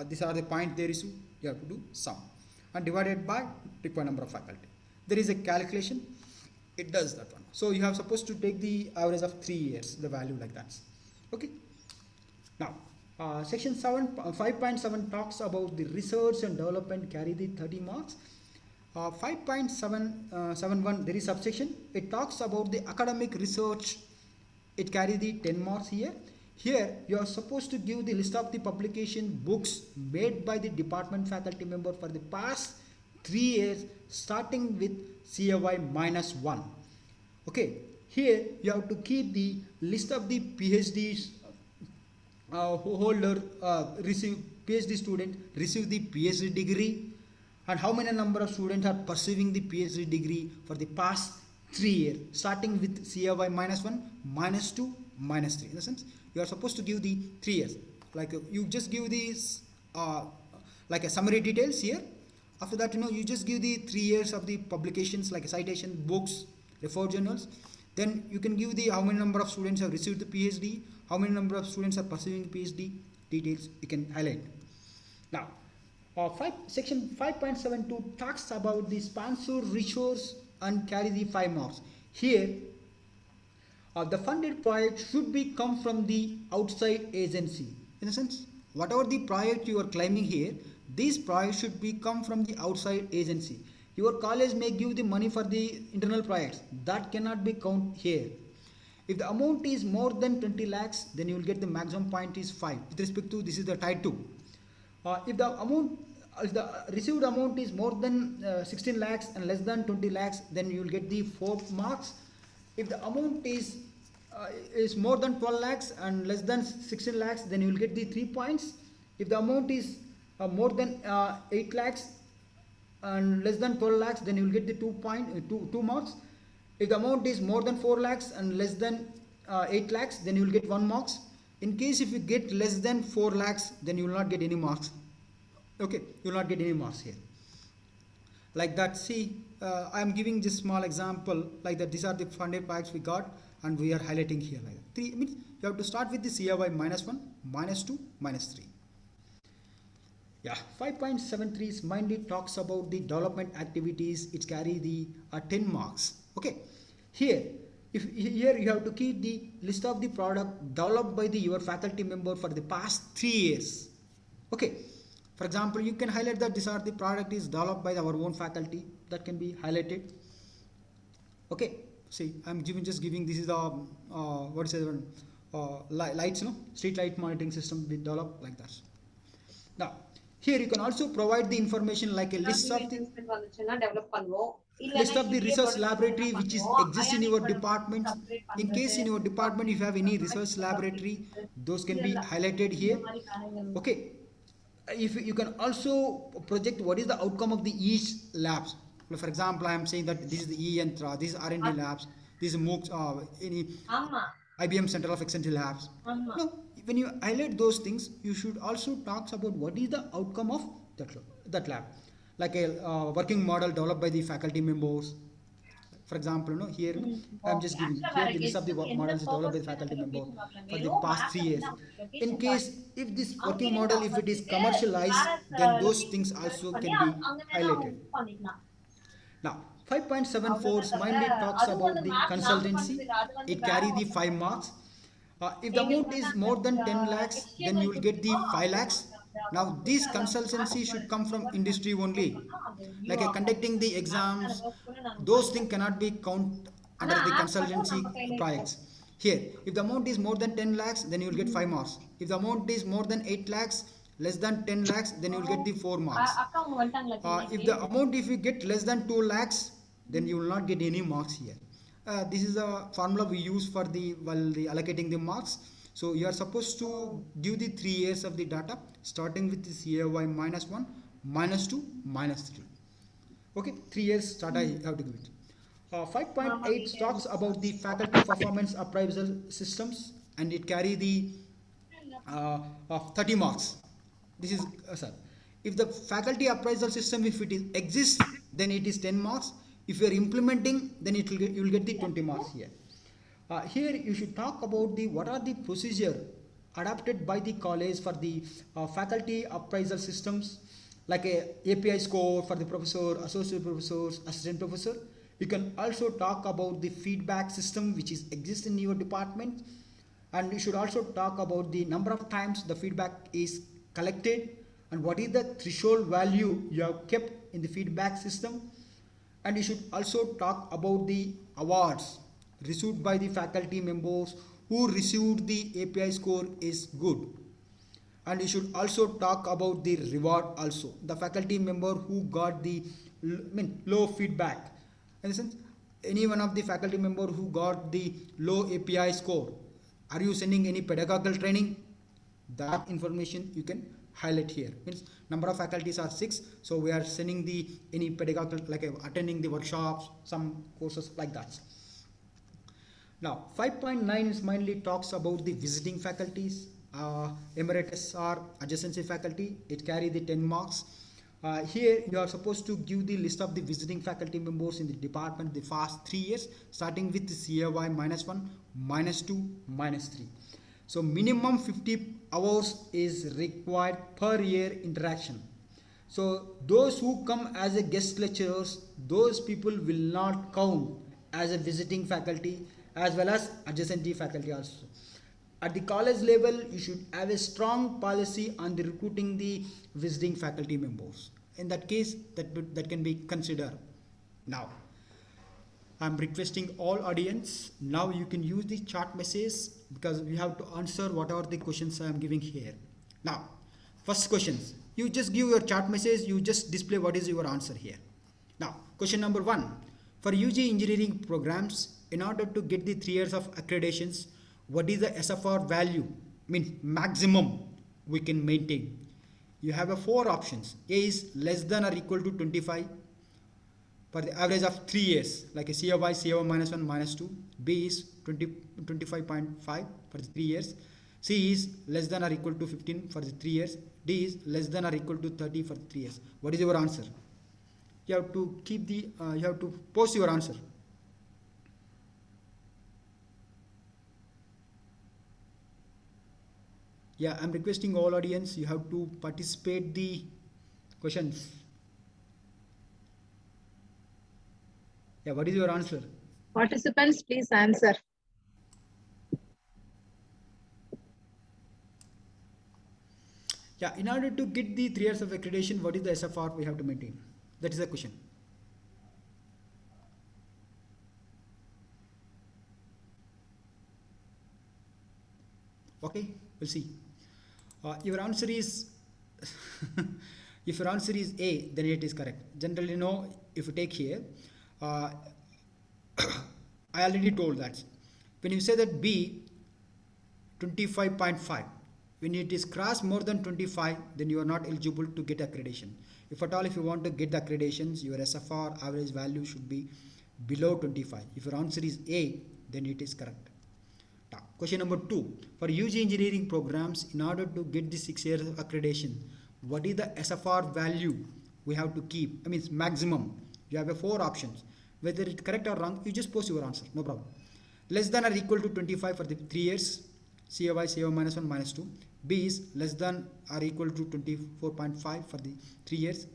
these are the point there is, you have to do sum and divided by required number of faculty. There is a calculation, it does that one. So you have supposed to take the average of 3 years, the value like that. Okay. Now section 5.7 talks about the research and development, carry the 30 marks. 5.71 there is subsection, it talks about the academic research, it carry the 10 marks here. Here you are supposed to give the list of the publication books made by the department faculty member for the past 3 years starting with CFY minus 1. Okay, here you have to keep the list of the PhDs holder PhD student receive the PhD degree, and how many number of students are pursuing the PhD degree for the past 3 years starting with CFY minus 1, minus 2, minus 3. In the sense, you are supposed to give the 3 years, like you just give these like a summary details here. After that, you just give the 3 years of the publications like a citation, books, referred journals. Then you can give the how many number of students have received the PhD, how many number of students are pursuing PhD, details you can highlight. Now section 5.72 talks about the sponsored resource and carry the 5 marks. Here the funded project should be come from the outside agency. In a sense, whatever the project you are claiming here, this project should be come from the outside agency. Your college may give the money for the internal projects, that cannot be count here. If the amount is more than 20 lakhs, then you will get the maximum point is 5. With respect to this is the type 2. If the received amount is more than 16 lakhs and less than 20 lakhs, then you will get the 4 marks. If the amount is more than 12 lakhs and less than 16 lakhs, then you will get the 3 points. If the amount is more than 8 lakhs and less than 12 lakhs, then you will get the 2 marks. If the amount is more than 4 lakhs and less than 8 lakhs, then you will get 1 marks. In case if you get less than 4 lakhs, then you will not get any marks. Okay, you will not get any marks here. Like that, see, I am giving this small example like that. These are the funded projects we got, and we are highlighting here like that. 3 means you have to start with the CFY minus 1, minus 2, minus 3. Yeah, 5.73 mainly talks about the development activities. It carry the 10 marks. Okay, here you have to keep the list of the product developed by your faculty member for the past 3 years. Okay, for example, you can highlight that these are the product is developed by our own faculty, that can be highlighted. Okay, see, I'm just giving this is the what is it, lights, street light monitoring system we developed like that. Now here you can also provide the information like a list of the list of the research laboratory which is exists in your department. In case in your department if you have any research laboratory, those can be highlighted here. Okay, if you can also project what is the outcome of the each labs. For example, I am saying that this is the E-Yantra, this is R&D labs, this is MOOCs, any IBM Central of Excellence labs. No, when you highlight those things, you should also talk about what is the outcome of that lab. Like a working model developed by the faculty members. For example, here I am just giving here the list of the work models developed by the faculty member for the past 3 years. In case if this working model if it is commercialized, then those things also can be highlighted. Now, 5.74 mainly talks about the consultancy. It carries the 5 marks. If the amount is more than 10 lakhs, then you will get the 5 lakhs. Now, this consultancy should come from industry only. Like conducting the exams, those things cannot be count under the consultancy projects. Here, if the amount is more than 10 lakhs, then you will get 5 marks. If the amount is more than 8 lakhs, less than 10 lakhs, then you will get the 4 marks. If the amount if you get less than 2 lakhs, then you will not get any marks here. This is a formula we use for the allocating the marks. So you are supposed to give the 3 years of the data starting with the CAY -1, -2, -3. Okay, 3 years data you have to give it. 5.8 talks about the faculty performance appraisal systems, and it carry the 30 marks. This is sir, if the faculty appraisal system if it is exists, then it is 10 marks. If you are implementing, then it will get, you will get the 20 marks here. Here you should talk about the what are the procedure adopted by the college for the faculty appraisal systems, like a API score for the professor, associate professors, assistant professor. You can also talk about the feedback system which is exists in your department, and you should also talk about the number of times the feedback is collected and what is the threshold value you have kept in the feedback system. And you should also talk about the awards received by the faculty members who received the API score is good. And you should also talk about the reward also. The faculty member who got the low feedback. In the sense, any one of the faculty member who got the low API score, are you sending any pedagogical training? That information you can highlight here. Means number of faculties are 6, so we are sending the any pedagogical like attending the workshops, some courses like that. Now 5.9 is mainly talks about the visiting faculties. Emeritus or adjacency faculty, it carry the 10 marks. Here you are supposed to give the list of the visiting faculty members in the department the past 3 years, starting with the CAY -1, -2, -3. So minimum 50 hours is required per year interaction. So those who come as a guest lecturers, those people will not count as a visiting faculty as well as adjacent faculty also. At the college level, you should have a strong policy on the recruiting the visiting faculty members. In that case, that can be considered. Now, I'm requesting all audience, now you can use the chat message because we have to answer whatever the questions I am giving here. Now, first questions, you just give your chat message, you just display what is your answer here. Now, question number 1, for UG engineering programs, in order to get the 3 years of accreditations, what is the SFR value, mean maximum we can maintain? You have 4 options. A is less than or equal to 25 for the average of 3 years, like a CAY, CAY -1, -2. B is 25.5 for the 3 years. C is less than or equal to 15 for the 3 years. D is less than or equal to 30 for 3 years. What is your answer? You have to keep the, you have to post your answer. Yeah, I'm requesting all audience, you have to participate the questions. Yeah, what is your answer? Participants, please answer. Yeah, in order to get the 3 years of accreditation, what is the SFR we have to maintain? That is the question. Okay, we'll see. Your answer is if your answer is A, then it is correct. Generally, no, if you take here, uh, I already told that. When you say that B 25.5, when it is crossed more than 25, then you are not eligible to get accreditation. If at all, if you want to get the accreditations, your SFR average value should be below 25. If your answer is A, then it is correct. Now, question number 2. For UG engineering programs, in order to get the 6 years of accreditation, what is the SFR value we have to keep? I mean, maximum. You have 4 options. Whether it's correct or wrong, you just post your answer, no problem. Less than or equal to 25 for the 3 years, CAY, CAY minus 1, minus 2. B is less than or equal to 24.5 for the 3 years,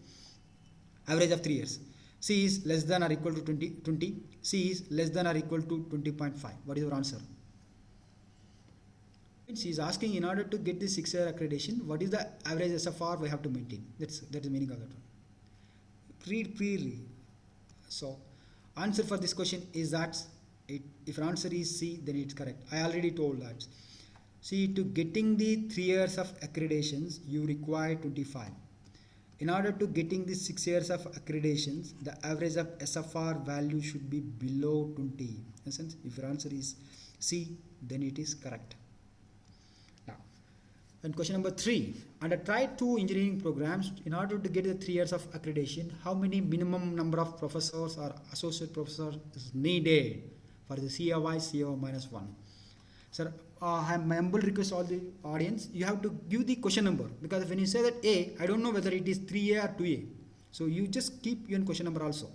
average of 3 years. C is less than or equal to 20. C is less than or equal to 20.5. What is your answer? She is asking, in order to get the 6 year accreditation, what is the average SFR we have to maintain? That's the meaning of that one. Read clearly. So, answer for this question is that if your answer is C, then it's correct. I already told that. See, to getting the 3 years of accreditations, you require 25. In order to getting the 6 years of accreditations, the average of SFR value should be below 20. In essence, if your answer is C, then it is correct. And question number 3, under Tier 2 engineering programs, in order to get the 3 years of accreditation, how many minimum number of professors or associate professors is needed for the CAY, CAY minus 1? Sir, I have my humble request all the audience, you have to give the question number, because when you say that A, I don't know whether it is 3A or 2A. So you just keep your question number also.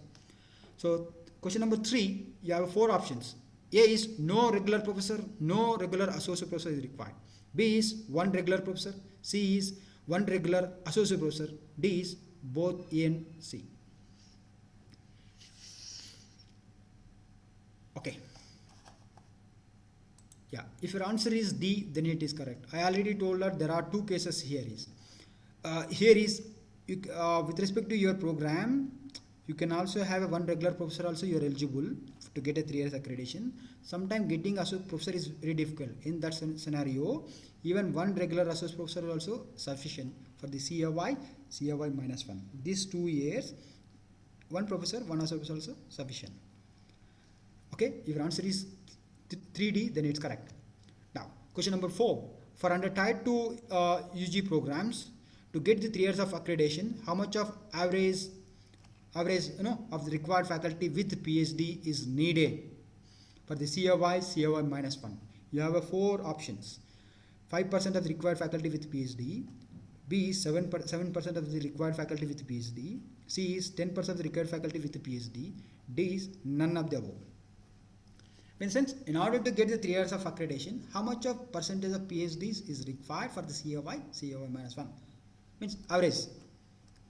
So question number 3, you have 4 options. A is no regular professor, no regular associate professor is required. B is 1 regular professor. C is 1 regular associate professor. D is both A and C. Okay. Yeah, if your answer is D, then it is correct. I already told that there are 2 cases here. With respect to your program, you can also have a 1 regular professor also you are eligible to get a 3 years accreditation. Sometimes getting associate professor is very difficult. In that scenario, even 1 regular associate professor is also sufficient for the CAY, CAY minus 1. These 2 years, 1 professor, 1 associate professor also sufficient. Okay, if your answer is 3D, then it's correct. Now, question number 4. For under Tier 2 UG programs, to get the 3 years of accreditation, how much of average of the required faculty with PhD is needed for the CAY, CAY minus 1? You have 4 options. 5% of the required faculty with PhD. B is 7% of the required faculty with PhD. C is 10% of the required faculty with PhD. D is none of the above. For instance, in order to get the 3 years of accreditation, how much of percentage of PhDs is required for the CAY, CAY minus 1? Means average.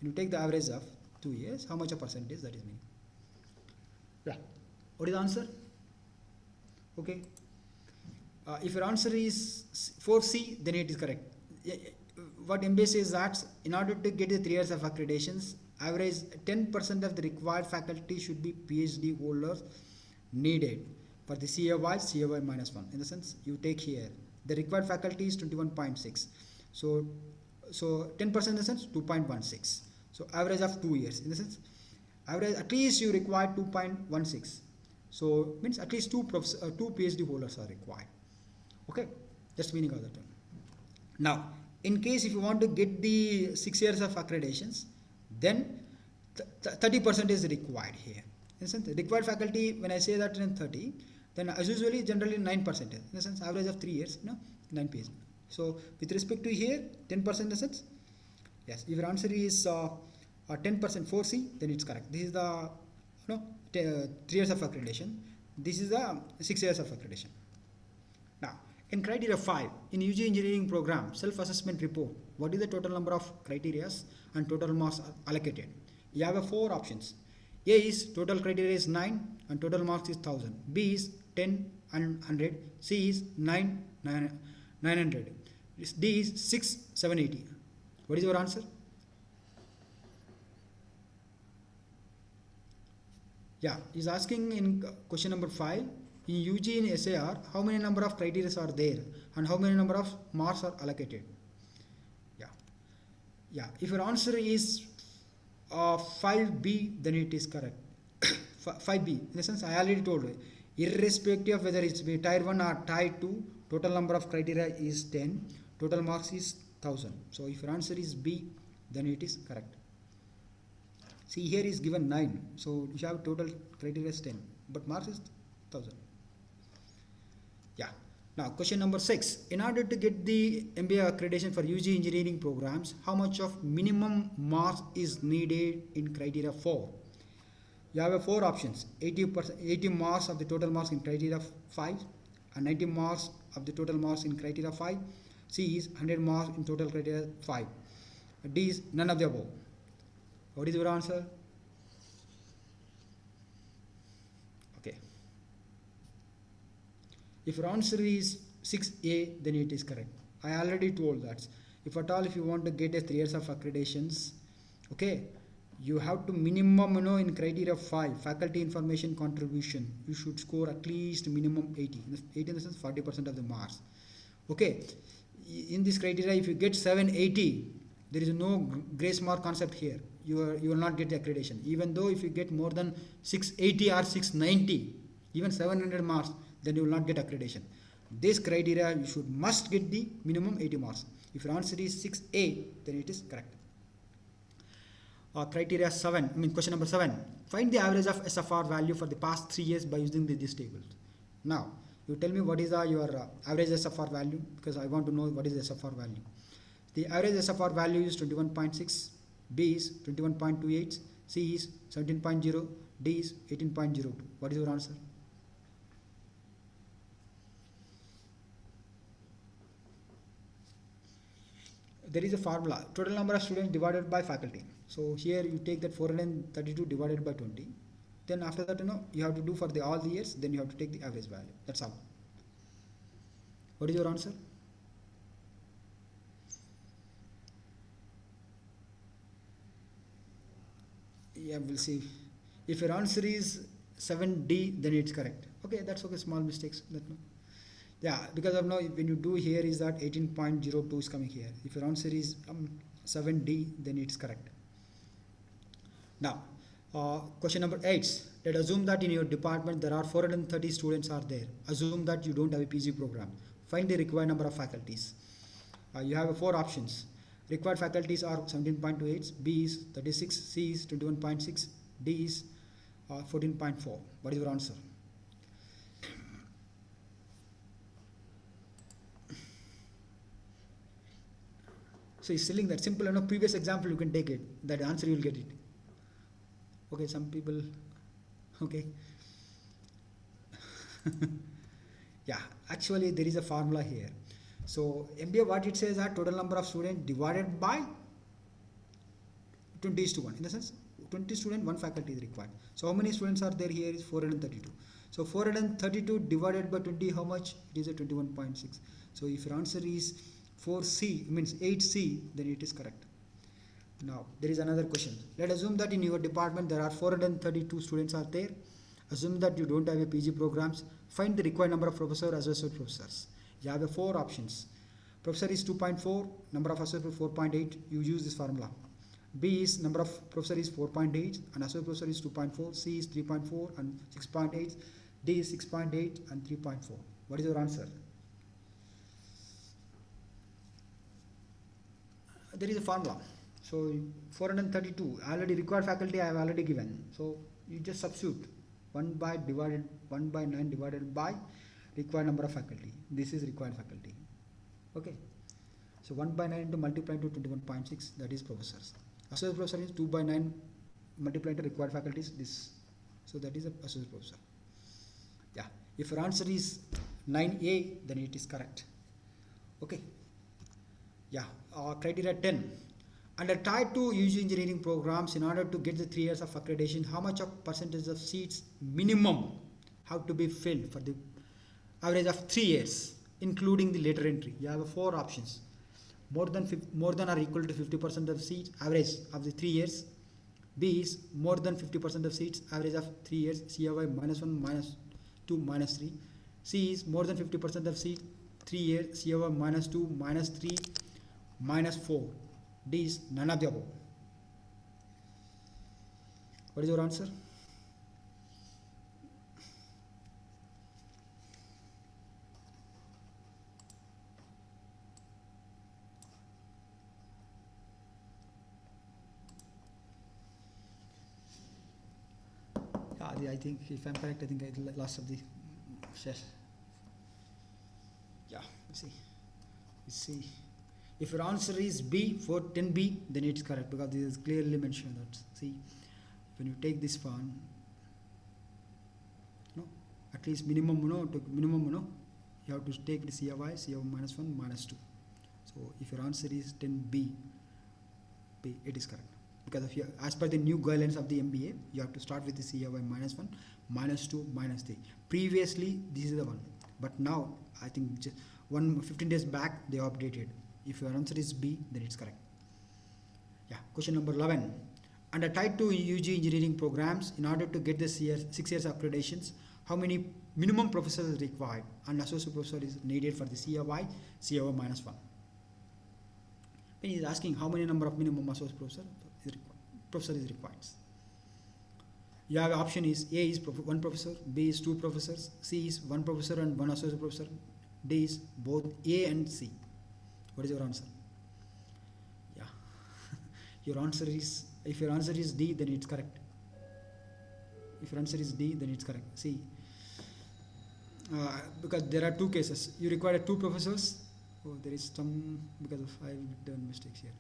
When you take the average of 2 years, how much of percentage that is meaning? Yeah. What is the answer? Okay. If your answer is 4C, then it is correct. What MBA says that in order to get the 3 years of accreditations, average 10% of the required faculty should be PhD holders needed for the CAY, CAY minus 1. In the sense, you take here, the required faculty is 21.6. So 10% in the sense, 2.16. So average of 2 years. In the sense, average at least you require 2.16. So means at least 2 PhD holders are required. Okay, that's meaning of that one. Now, in case if you want to get the 6 years of accreditations, then 30% is required here. In the sense, required faculty, when I say that in 30, then as usually generally 9%. In the sense, average of 3 years, 9 PhD. So with respect to here, 10% in the sense, yes, if your answer is 10% 4C, then it's correct. This is the 3 years of accreditation. This is the 6 years of accreditation. Now, in criteria 5, in UG engineering program, self-assessment report, what is the total number of criteria and total marks allocated? You have 4 options. A is total criteria is 9 and total marks is 1000. B is 10 and 100. C is 900. D is 6 780. What is your answer? Yeah, he's asking in question number 5, in UG in SAR, how many number of criteria are there and how many number of marks are allocated? Yeah, if your answer is 5B, then it is correct. 5B. In the sense, I already told you, irrespective of whether it's be tier 1 or tier 2, total number of criteria is 10, total marks is 1000. So if your answer is B, then it is correct. See, here is given 9, so you have total criteria is 10, but marks is 1000. Yeah. Now question number 6. In order to get the MBA accreditation for UG engineering programs, how much of minimum marks is needed in criteria 4? You have 4 options: 80 marks of the total marks in criteria 5, and 90 marks of the total marks in criteria 5. C is 100 marks in total criteria 5. D is none of the above. What is your answer? Okay. If your answer is 6A, then it is correct. I already told that. If at all, if you want to get a 3 years of accreditations, okay, you have to minimum, in criteria 5, faculty information contribution, you should score at least minimum 80. 80 in the sense 40% of the marks. Okay. In this criteria, if you get 780, there is no grace mark concept here. You will not get the accreditation. Even though if you get more than 680 or 690, even 700 marks, then you will not get accreditation. This criteria you must get the minimum 80 marks. If your answer is 6A, then it is correct. Criteria 7, question number 7. Find the average of SFR value for the past 3 years by using this table. Now, you tell me what is your average SFR value, because I want to know what is the SFR value. The average SFR value is 21.6, B is 21.28, C is 17.0, D is 18.02. What is your answer? There is a formula: total number of students divided by faculty. So here you take that 432 divided by 20. Then after that, you have to do for all the years. Then you have to take the average value. That's all. What is your answer? Yeah, we'll see. If your answer is 7D, then it's correct. Okay, that's okay. Small mistakes. Yeah, because of now, when you do here is that 18.02 is coming here. If your answer is 7D, then it's correct. Now, question number 8. Let's assume that in your department there are 430 students are there. Assume that you don't have a PG program. Find the required number of faculties. You have 4 options. Required faculties are 17.28, B is 36, C is 21.6, D is 14.4. What is your answer? So he's telling that simple enough. Previous example you can take it. That answer you will get it. Okay, some people. Okay. Yeah, actually there is a formula here. So MBA, what it says are total number of students divided by 20:1. In the sense, 20 students, 1 faculty is required. So how many students are there here is 432. So 432 divided by 20, how much? It is a 21.6. So if your answer is 4C, means 8C, then it is correct. Now there is another question. Let's assume that in your department there are 432 students are there. Assume that you don't have a PG programs. Find the required number of professors, associate professors. You have 4 options. Professor is 2.4, number of associate 4.8. You use this formula. B is number of professor is 4.8 and associate professor is 2.4. C is 3.4 and 6.8. D is 6.8 and 3.4. What is your answer? There is a formula. So 432 already required faculty I have already given. So you just substitute 1 by 9 divided by required number of faculty. This is required faculty. Okay. So 1 by 9 to multiply to 21.6, that is professors. Associate professor is 2 by 9 multiplied to required faculties. This. So that is a associate professor. Yeah. If your answer is 9A, then it is correct. Okay. Yeah. Criteria 10. Under Tier 2 UG engineering programs, in order to get the 3 years of accreditation, how much of percentage of seats minimum have to be filled for the average of 3 years, including the later entry? You have 4 options. More than or equal to 50% of seats, average of the 3 years. B is more than 50% of seats, average of 3 years, COI -1, -2, -3. C is more than 50% of seats, 3 years, COI -2, -3, -4. D is none of the above. What is your answer? I think if I'm correct, I think I last of the session. Yeah, let's see. If your answer is B, 410B, then it's correct because this is clearly mentioned that. See, when you take this one, no, at least minimum, you have to take the CFY, CFY minus 1, minus 2. So if your answer is 10B, B, it is correct. Because of as per the new guidelines of the MBA, you have to start with the CFY minus 1, minus 2, minus 3. Previously, this is the one. But now, I think just 15 days back, they updated. If your answer is B, then it's correct. Yeah, question number 11. Under Type 2 UG engineering programs, in order to get the 6 years accreditations, how many minimum professors is required and associate professor is needed for the CFY, CFY minus 1? When he is asking how many number of minimum associate professor is required. You have option is A is 1 professor, B is 2 professors, C is 1 professor and 1 associate professor, D is both A and C. What is your answer? Yeah, your answer is, if your answer is D, then it's correct. If your answer is D, then it's correct. See, because there are two cases. You require 2 professors. Oh, there is some, because of I've done mistakes here.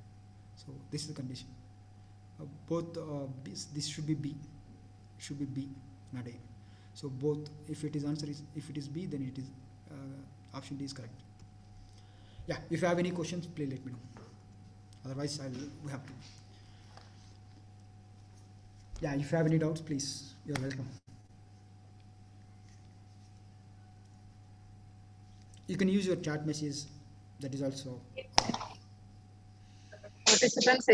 So this is the condition. This should be B. It should be B, not A. So both, if it is answer is, if it is B, then it is option D is correct. Yeah, if you have any questions, please let me know. Otherwise, we have to. Yeah, if you have any doubts, please, you're welcome. You can use your chat message. That is also. Participants